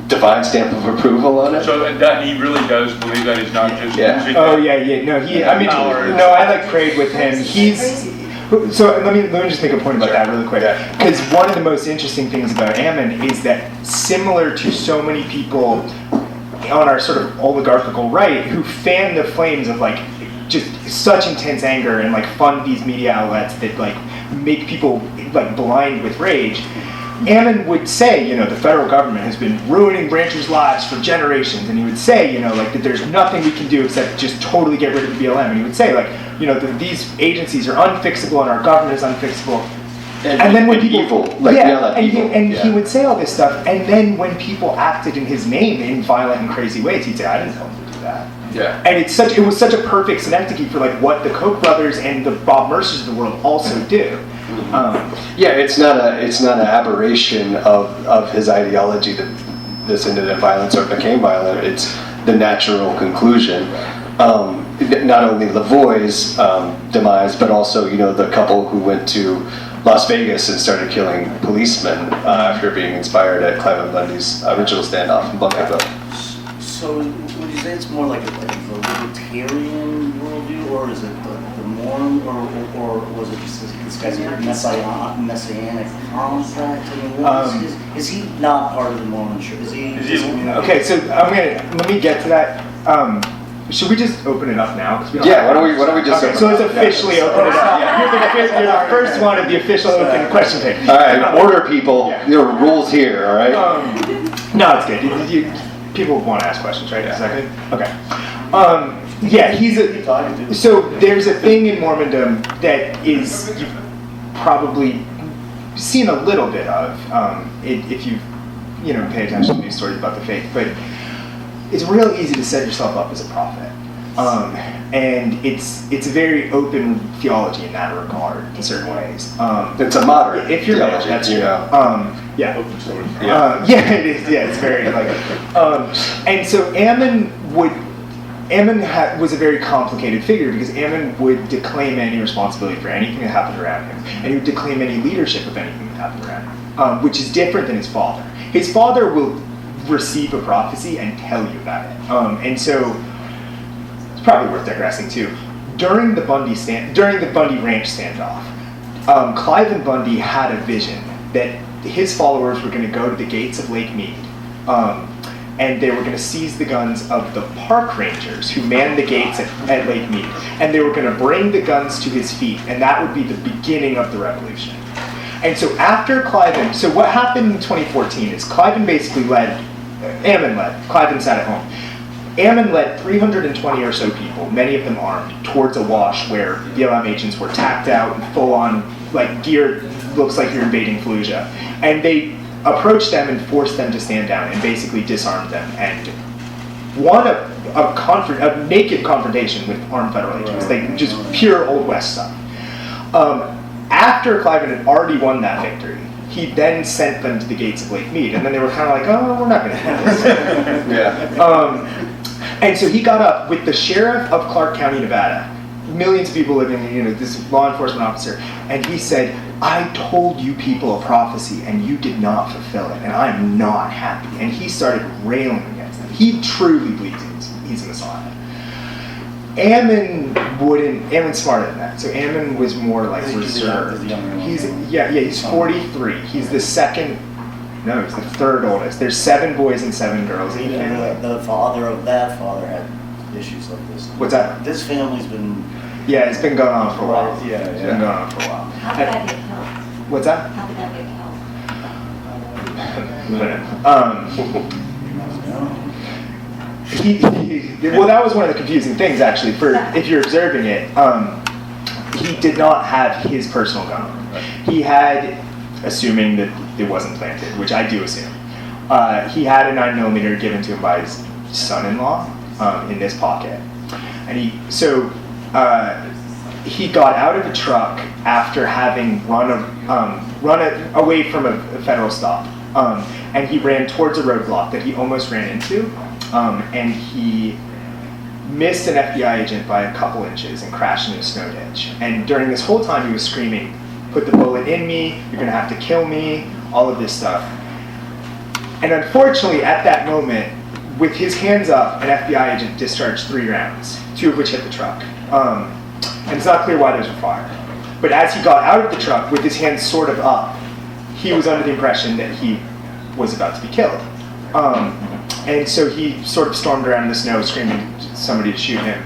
divine stamp of approol on it. So that he really does believe that he's not just using no, I like prayed with him. So let me just make a point about that really quick, because one of the most interesting things about Ammon is that, similar to so many people on our sort of oligarchical right who fan the flames of like just such intense anger and like fund these media outlets that like make people like blind with rage, Ammon would say, you know, the federal government has been ruining ranchers' lives for generations, and he would say, you know, like that there's nothing we can do except just totally get rid of the BLM, and he would say, like, you know, these agencies are unfixable and our government is unfixable. And then when people, evil, like he would say all this stuff, and then when people acted in his name in violent and crazy ways, he'd say, "I didn't tell him to do that." Yeah. And it was such a perfect synecdoche for like what the Koch brothers and the Bob Mercers of the world also do. Yeah, it's not an aberration of his ideology that this ended in violence or became violent. It's the natural conclusion. Not only Lavoie's demise, but also, you know, the couple who went to Las Vegas and started killing policemen after being inspired at Ammon Bundy's original standoff in Bunkerville. So would you say it's more like a libertarian worldview, or is it the Mormon, or was it just this guy's messianic contract? I mean, is he not part of the Mormon church? Is he? Okay, so let me get to that. Should we just open it up now? Why don't we just? Okay, so let's officially open it up. You're the first one of the official open question page. All right, order, people. There are rules here. All right. No, it's good. People want to ask questions, right? Is that good? Okay. So there's a thing in Mormondom that is you've probably seen a little bit of if you pay attention to these stories about the faith, but it's real easy to set yourself up as a prophet, and it's a very open theology in that regard in certain ways. It's a moderate if you're theology, that's true. Open source. It is. Yeah, it's very like. And so Ammon was a very complicated figure because Ammon would declaim any responsibility for anything that happened around him, and he would declaim any leadership of anything that happened around him, which is different than his father. His father will receive a prophecy and tell you about it, and so it's probably worth digressing too. During the Bundy Ranch standoff, Clive Bundy had a vision that his followers were going to go to the gates of Lake Mead, and they were going to seize the guns of the park rangers who manned the gates at Lake Mead, and they were going to bring the guns to his feet, and that would be the beginning of the revolution. And so after Cliven, so what happened in 2014 is Ammon led, Cliven sat at home. Ammon led 320 or so people, many of them armed, towards a wash where BLM agents were tacked out and full on, like gear, looks like you're invading Fallujah. And they approached them and forced them to stand down and basically disarmed them and won a naked confrontation with armed federal agents, like just pure Old West stuff. After Cliven had already won that victory, he then sent them to the gates of Lake Mead, and then they were kind of like, "Oh, we're not going to do this." And so he got up with the sheriff of Clark County, Nevada, millions of people living, this law enforcement officer, and he said, "I told you people a prophecy, and you did not fulfill it, and I'm not happy." And he started railing against them. He truly believes he's a Messiah. Ammon's smarter than that. So Ammon was more like reserved. He's 43. He's the third oldest. There's 7 boys and 7 girls in the family. The father of that father had issues like this. What's that? This family's been... Yeah, it's been going on for a while. It's been going on for a while. How did that get killed? What's that? How did that get Well, that was one of the confusing things, actually. If you're observing it, he did not have his personal gun. He had, assuming that it wasn't planted, which I do assume, he had a 9mm given to him by his son-in-law in this pocket, and he got out of the truck after having run away from a federal stop, and he ran towards a roadblock that he almost ran into, and he missed an FBI agent by a couple inches and crashed into a snow ditch. And during this whole time he was screaming, "Put the bullet in me, you're gonna have to kill me," all of this stuff. And unfortunately at that moment, with his hands up, an FBI agent discharged 3 rounds, 2 of which hit the truck. And it's not clear why those were fired. But as he got out of the truck with his hands sort of up, he was under the impression that he was about to be killed. And so he sort of stormed around in the snow screaming somebody to shoot him.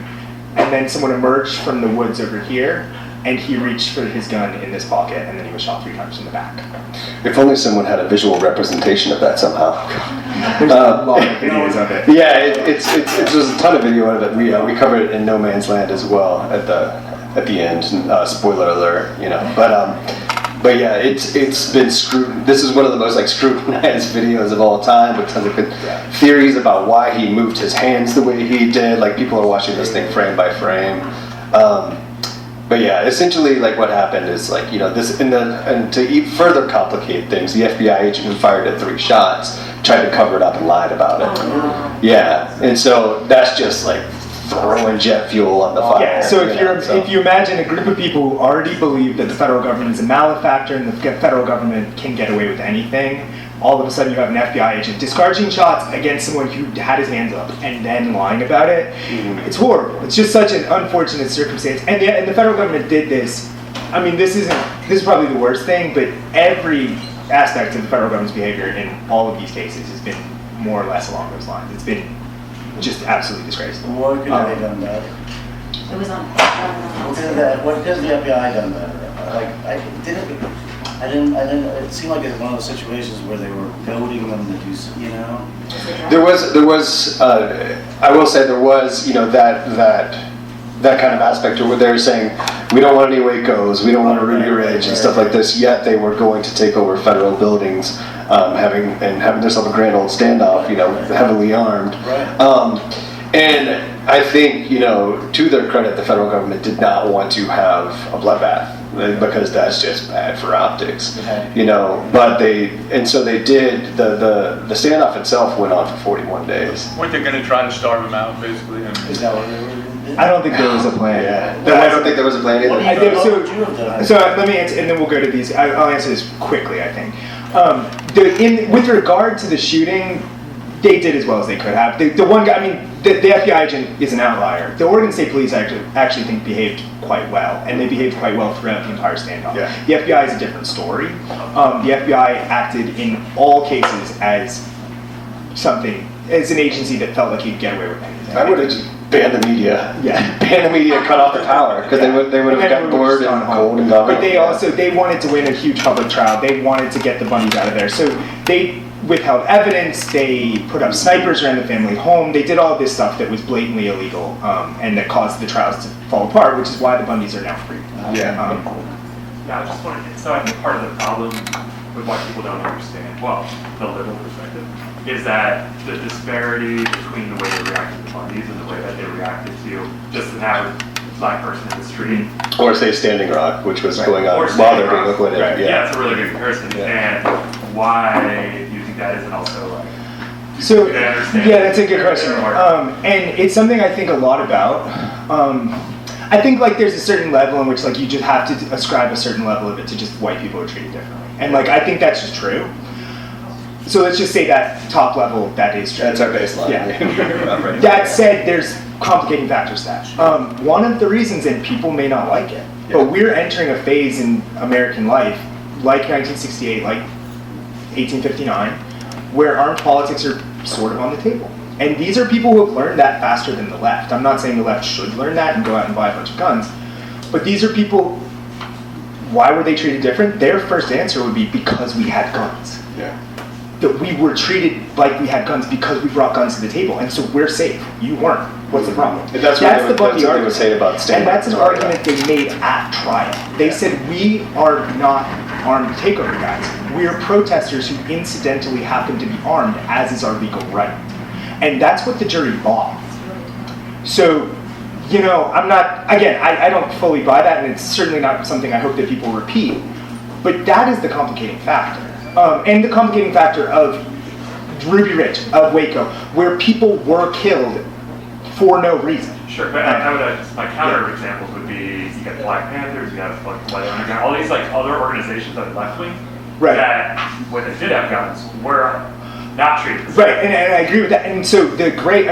and then someone emerged from the woods over here, and he reached for his gun in this pocket, and then he was shot 3 times in the back. If only someone had a visual representation of that somehow. There's a lot of videos of it. Yeah, there's a ton of video of it. We covered it in No Man's Land as well at the end. Spoiler alert, But yeah, it's been This is one of the most scrutinized videos of all time, with tons of good theories about why he moved his hands the way he did. People are watching this thing frame by frame. But yeah, essentially, what happened is this, and to further complicate things, the FBI agent who fired the 3 shots tried to cover it up and lied about it. Yeah, and so that's just throwing jet fuel on the fire. Yeah, so if you imagine a group of people who already believe that the federal government is a malefactor and the federal government can get away with anything, all of a sudden you have an FBI agent discharging shots against someone who had his hands up and then lying about it. It's horrible. It's just such an unfortunate circumstance. And the federal government did this. I mean, this is probably the worst thing, but every aspect of the federal government's behavior in all of these cases has been more or less along those lines. It's been just absolutely disgraceful. What could have they done better? It was on. What has the FBI done better? It seemed like it's one of those situations where they were goading them to do, There was. I will say there was, that kind of aspect to where they were saying, we don't want any Wacos, we don't want a Ruby Ridge and stuff like this. Yet they were going to take over federal buildings, having themselves a grand old standoff, heavily armed. And I think, to their credit, the federal government did not want to have a bloodbath, because that's just bad for optics, but so they did. The standoff itself went on for 41 days. Weren't they going to try to starve them out, basically? Is that what they were? I don't think there was a plan. I don't think there was a plan either. So let me answer, and then we'll go to these. I'll answer this quickly, I think. With regard to the shooting, they did as well as they could have. The one guy, the FBI agent is an outlier. The Oregon State Police actually think behaved quite well, and they behaved quite well throughout the entire standoff. Yeah. The FBI is a different story. The FBI acted in all cases as an agency that felt like you'd get away with anything. I would have just banned the media. Yeah, banned the media, cut off the power, because they would have gotten bored and cold and gone. But they wanted to win a huge public trial. They wanted to get the Bundys out of there, so they withheld evidence. They put up snipers around the family home. They did all this stuff that was blatantly illegal, and that caused the trials to fall apart, which is why the Bundys are now free. I just wanted. So I think part of the problem with what people don't understand, the liberal perspective, is that the disparity between the way they reacted to the Bundys and the way that they reacted to just an average Black person in the street. Or say Standing Rock, which was going on while they're being liquidated. Right. Yeah, it's a really good comparison. And why do you think that isn't also So, that's a good question. And it's something I think a lot about. I think there's a certain level in which you just have to ascribe a certain level of it to just white people are treated differently. And I think that's just true. So let's just say that top level, that is true. That's our baseline. Yeah. That said, there's complicating factors to that. One of the reasons, and people may not like it, but we're entering a phase in American life, like 1968, like 1859, where armed politics are sort of on the table. And these are people who have learned that faster than the left. I'm not saying the left should learn that and go out and buy a bunch of guns, but these are people. Why were they treated different? Their first answer would be because we had guns. Yeah. That we were treated like we had guns because we brought guns to the table, and so we're safe. You weren't. What's the problem? And that's what they would say about Stanley. And that's an argument they made at trial. They said, we are not armed takeover guys. We are protesters who incidentally happen to be armed, as is our legal right. And that's what the jury bought. So, I'm not, again, I don't fully buy that, and it's certainly not something I hope that people repeat, but that is the complicating factor. And the complicating factor of Ruby Ridge, of Waco, where people were killed for no reason. Sure, but my counter examples would be, you got Black Panthers, you got White Underground, all these other organizations that are left-wing, that when they did have guns, were not treated. Right, and I agree with that. And so the great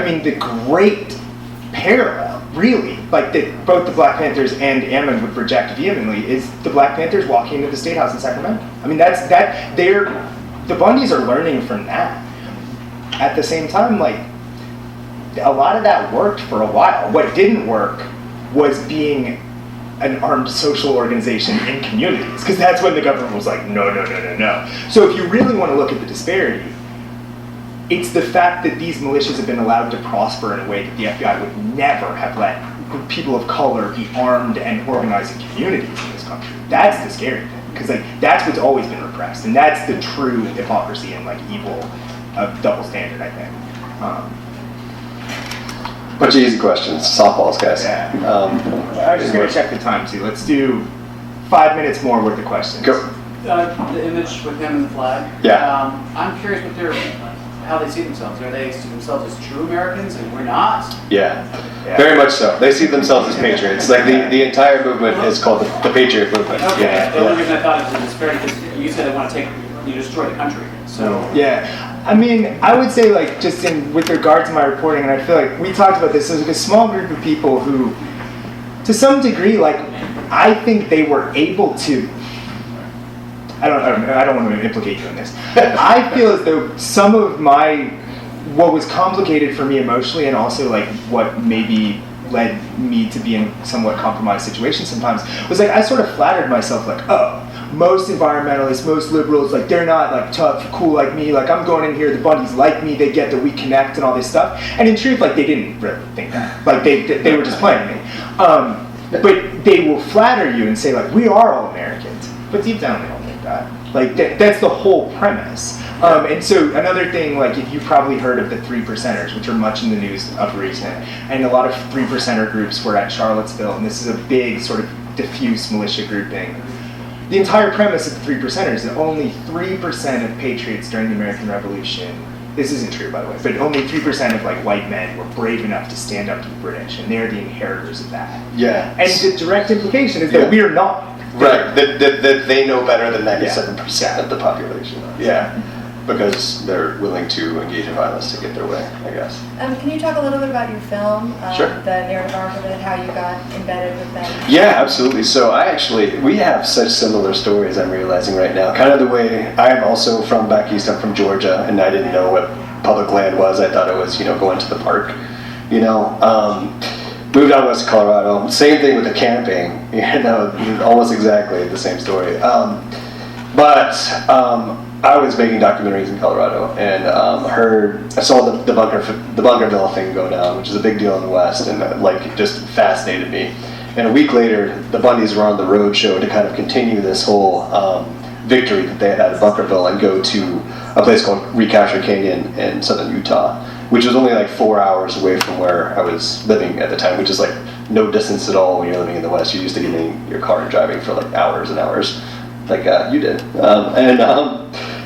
parallel, really, that both the Black Panthers and Ammon would reject vehemently, is the Black Panthers walking into the State House in Sacramento. the Bundys are learning from that. At the same time, a lot of that worked for a while. What didn't work was being an armed social organization in communities, because that's when the government was like, no. So if you really want to look at the disparity, it's the fact that these militias have been allowed to prosper in a way that the FBI would never have let people of color be armed and organized in communities in this country. That's the scary thing, because like that's what's always been repressed, and that's the true hypocrisy and like evil of double standard, I think. Bunch of easy questions, softballs, guys. Yeah. I'm just gonna check the time too. Let's do 5 minutes more worth of questions. Go. The image with him and the flag. Yeah. I'm curious how they see themselves. Are they see themselves as true Americans and we're not? Yeah, very much so. They see themselves as patriots. Like the entire movement is called the Patriot Movement. Okay. Yeah. The only reason I thought it was a disparity is you said they want to destroy the country. So yeah, I mean, I would say like just with regard to my reporting, and I feel like we talked about this. There's like a small group of people who, to some degree, like I think they were able to. I don't want to implicate you in this. I feel as though some of what was complicated for me emotionally, and also like what maybe led me to be in somewhat compromised situations sometimes, was like I sort of flattered myself like, oh, most environmentalists, most liberals, like they're not like tough, cool like me. Like I'm going in here, the Bundys like me, they get that we connect and all this stuff. And in truth, like they didn't really think that. Like they were just playing me. But they will flatter you and say like we are all Americans, but deep down they don't think that. Like that's the whole premise. And so another thing, like if you've probably heard of the 3%ers, which are much in the news of recent, and a lot of 3%er groups were at Charlottesville, and this is a big sort of diffuse militia grouping. The entire premise of the 3%ers is that only 3% of patriots during the American Revolution, this isn't true by the way, but only 3% of like white men were brave enough to stand up to the British, and they're the inheritors of that. Yeah. And the direct implication is that we are not. Right, that they know better than 97% of the population. Yeah, because they're willing to engage in violence to get their way, I guess. Can you talk a little bit about your film, Sure. the narrative arc of it, how you got embedded with them? Yeah, absolutely. So we have such similar stories, I'm realizing right now. Kind of the way, I'm also from back east, I'm from Georgia, and I didn't know what public land was. I thought it was, going to the park, Moved out west to Colorado. Same thing with the camping, almost exactly the same story. But I was making documentaries in Colorado, and I saw the Bunkerville thing go down, which is a big deal in the West, and it just fascinated me. And a week later, the Bundys were on the road show to kind of continue this whole victory that they had at Bunkerville and go to a place called Recapture Canyon in southern Utah, which was only like 4 hours away from where I was living at the time, which is like no distance at all when you're living in the West. You're used to getting in your car and driving for like hours and hours, like you did.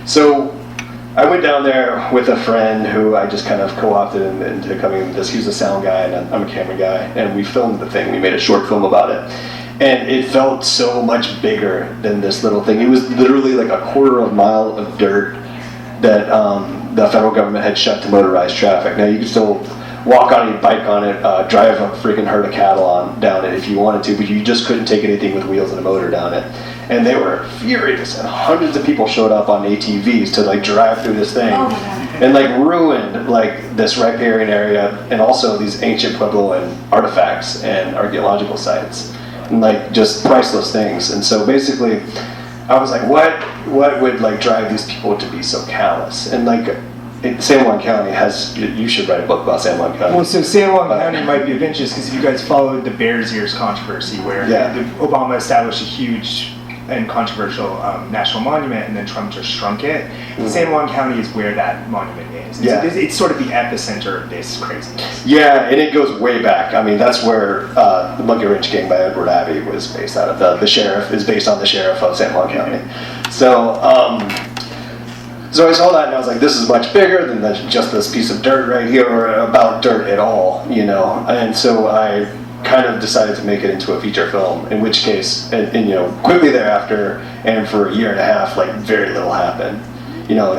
So I went down there with a friend who I just kind of co-opted into coming into this. He was a sound guy and I'm a camera guy, and we filmed the thing. We made a short film about it. And it felt so much bigger than this little thing. It was literally like a quarter of a mile of dirt that the federal government had shut to motorized traffic. Now you can still walk on it, bike on it, drive a freaking herd of cattle down it if you wanted to, but you just couldn't take anything with wheels and a motor down it. And they were furious, and hundreds of people showed up on ATVs to like drive through this thing, and like ruined like this riparian area, and also these ancient Puebloan artifacts and archaeological sites, and like just priceless things. And so basically, I was like, what would like drive these people to be so callous? And like, San Juan County you should write a book about San Juan County. Well, so San Juan County might be of interest because if you guys followed the Byars controversy, where Obama established a huge and controversial national monument, and then Trump just shrunk it. San Juan County is where that monument is. So it's sort of the epicenter of this craziness. Yeah, and it goes way back. I mean, that's where the Monkey Wrench Gang by Edward Abbey was based out of. The sheriff is based on the sheriff of San Juan County. So I saw that and I was like, this is much bigger than just this piece of dirt right here, or about dirt at all, And so I kind of decided to make it into a feature film, in which case, and quickly thereafter, and for a year and a half, like very little happened.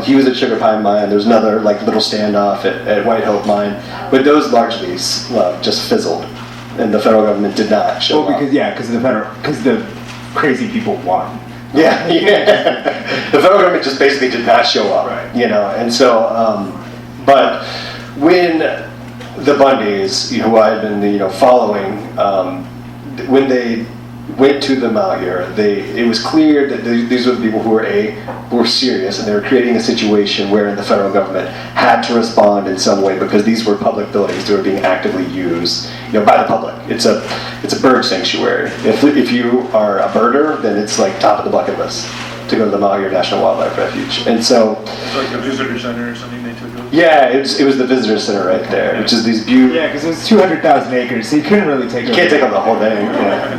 He was at Sugar Pine Mine. There was another like little standoff at White Hope Mine, but those largely just fizzled, and the federal government did not show up. Because the crazy people won. Yeah. The federal government just basically did not show up, right? And so, but when the Bundys, who I had been following, when they went to the Malheur, it was clear that these were the people who were serious, and they were creating a situation where the federal government had to respond in some way because these were public buildings that were being actively used, by the public. It's a bird sanctuary. If you are a birder, then it's like top of the bucket list to go to the Malheur National Wildlife Refuge. And so, it's like a visitor center or something they took over? Yeah, it was the visitor center right there, which is these beautiful. Yeah, because it was 200,000 acres, so you couldn't really take. You can't take over the whole thing.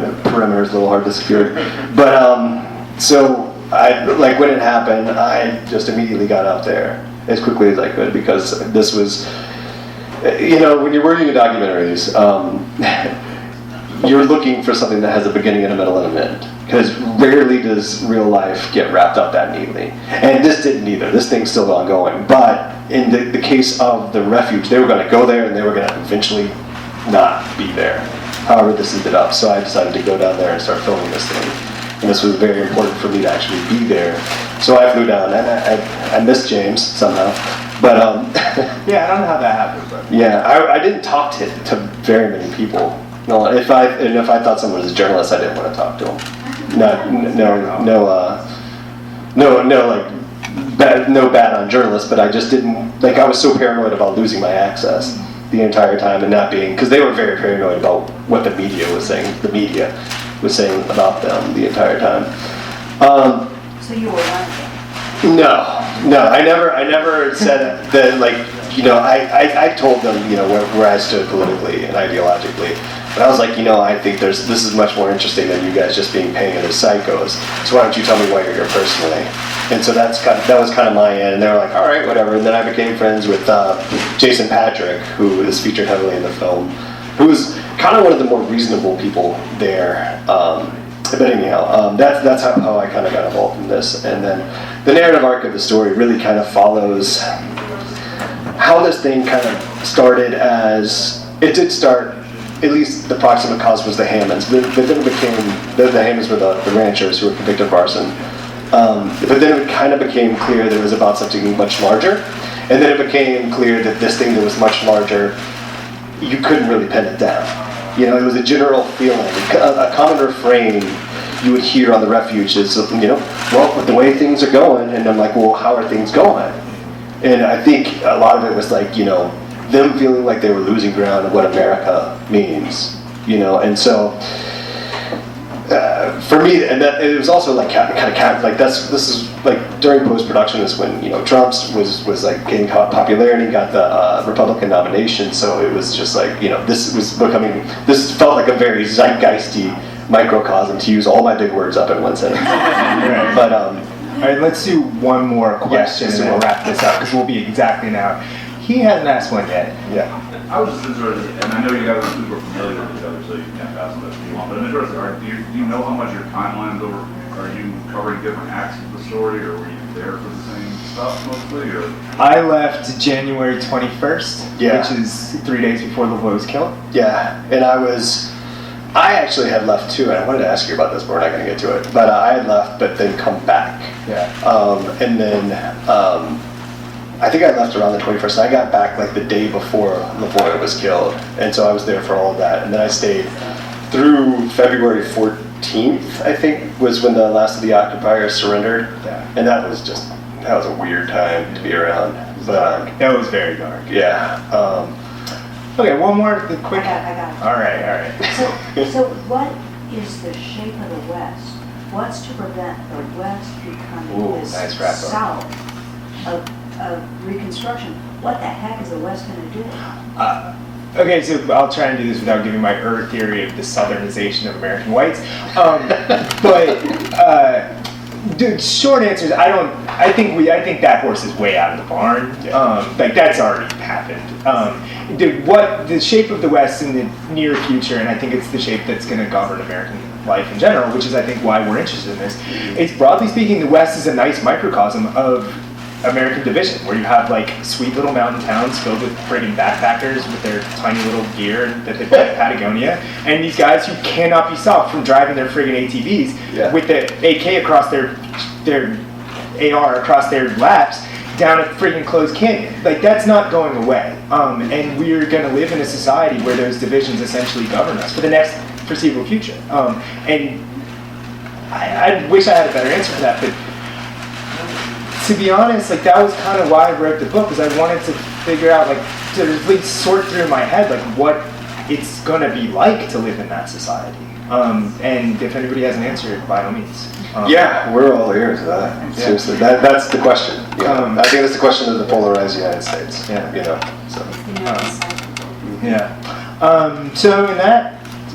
The perimeter is a little hard to secure. But so when it happened, I just immediately got out there as quickly as I could because this was, when you're working in documentaries, you're looking for something that has a beginning and a middle and an end. Because rarely does real life get wrapped up that neatly. And this didn't either. This thing's still ongoing. But in the case of the refuge, they were going to go there and they were going to eventually not be there. However, this ended up. So I decided to go down there and start filming this thing. And this was very important for me to actually be there. So I flew down and I missed James somehow. But yeah, I don't know how that happened. But yeah, I didn't talk to very many people. No, if I thought someone was a journalist, I didn't want to talk to him. No bad on journalists, but I just didn't, I was so paranoid about losing my access the entire time and not being, because they were very paranoid about what the media was saying about them the entire time. So you were one of them? No, I never said that, I told them, where I stood politically and ideologically. But I was like, I think this is much more interesting than you guys just being painted as psychos. So why don't you tell me why you're here personally? And so that was kind of my end. And they were like, all right, whatever. And then I became friends with Jason Patrick, who is featured heavily in the film, who was kind of one of the more reasonable people there. But anyhow, that's how I kind of got involved in this. And then the narrative arc of the story really kind of follows how this thing kind of started as it did start. At least the proximate cause was the Hammonds. But then it became, the Hammonds were the ranchers who were convicted of arson. But then it kind of became clear that it was about something much larger. And then it became clear that this thing that was much larger, you couldn't really pin it down. It was a general feeling. A common refrain you would hear on the refuge is, well, with the way things are going. And I'm like, well, how are things going? And I think a lot of it was them feeling like they were losing ground of what America means, and so for me, and that it was also this is during post-production is when Trump was gaining popularity, got the Republican nomination, so it was just this felt like a very zeitgeisty microcosm, to use all my big words up in one sentence. Right. But all right, let's do one more question and then we'll wrap this up because we'll be exactly now. He hasn't asked one yet. Yeah. I was just interested, and I know you guys are super familiar with each other, so you can't pass them if you want, but I'm interested, do you know how much your timeline's over? Are you covering different acts of the story, or were you there for the same stuff mostly? Or? I left January 21st, which is 3 days before LaVoy was killed. Yeah, and I actually had left too, and I wanted to ask you about this, but we're not going to get to it. But I had left, but then come back. Yeah. And then I think I left around the 21st, and I got back the day before LaVoy was killed, and so I was there for all of that. And then I stayed through February 14th, I think, was when the last of the occupiers surrendered. Yeah. And that was a weird time to be around. But that was very dark. Yeah. Okay, one more quick. I got it. All right. So what is the shape of the West? What's to prevent the West becoming this South of Reconstruction? What the heck is the West going to do? Okay, so I'll try and do this without giving my theory of the Southernization of American whites. Dude, short answer is I think that horse is way out of the barn. That's already happened. The shape of the West in the near future, and I think it's the shape that's going to govern American life in general, which is I think why we're interested in this. It's broadly speaking, the West is a nice microcosm of American division, where you have sweet little mountain towns filled with friggin' backpackers with their tiny little gear that they buy in Patagonia, and these guys who cannot be stopped from driving their friggin' ATVs with the AK across their AR across their laps, down a freaking closed canyon. Like, that's not going away. And we're going to live in a society where those divisions essentially govern us for the next foreseeable future. And I wish I had a better answer for that, but to be honest, like, that was kind of why I wrote the book, because I wanted to figure out, like, to at least sort through in my head, like, what it's going to be like to live in that society. And if anybody has an answer, by all means. Yeah, we're all ears. Seriously, that's the question. I think that's the question of the polarized United States. Yeah. You know. So. So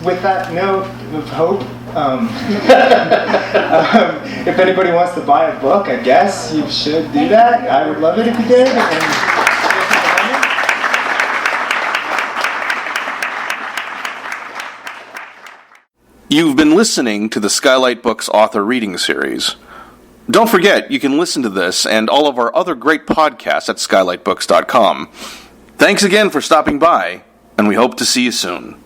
with that note of hope, if anybody wants to buy a book, I guess you should do that. I would love it if you did. You've been listening to the Skylight Books author reading series. Don't forget, you can listen to this and all of our other great podcasts at skylightbooks.com. Thanks again for stopping by, and we hope to see you soon.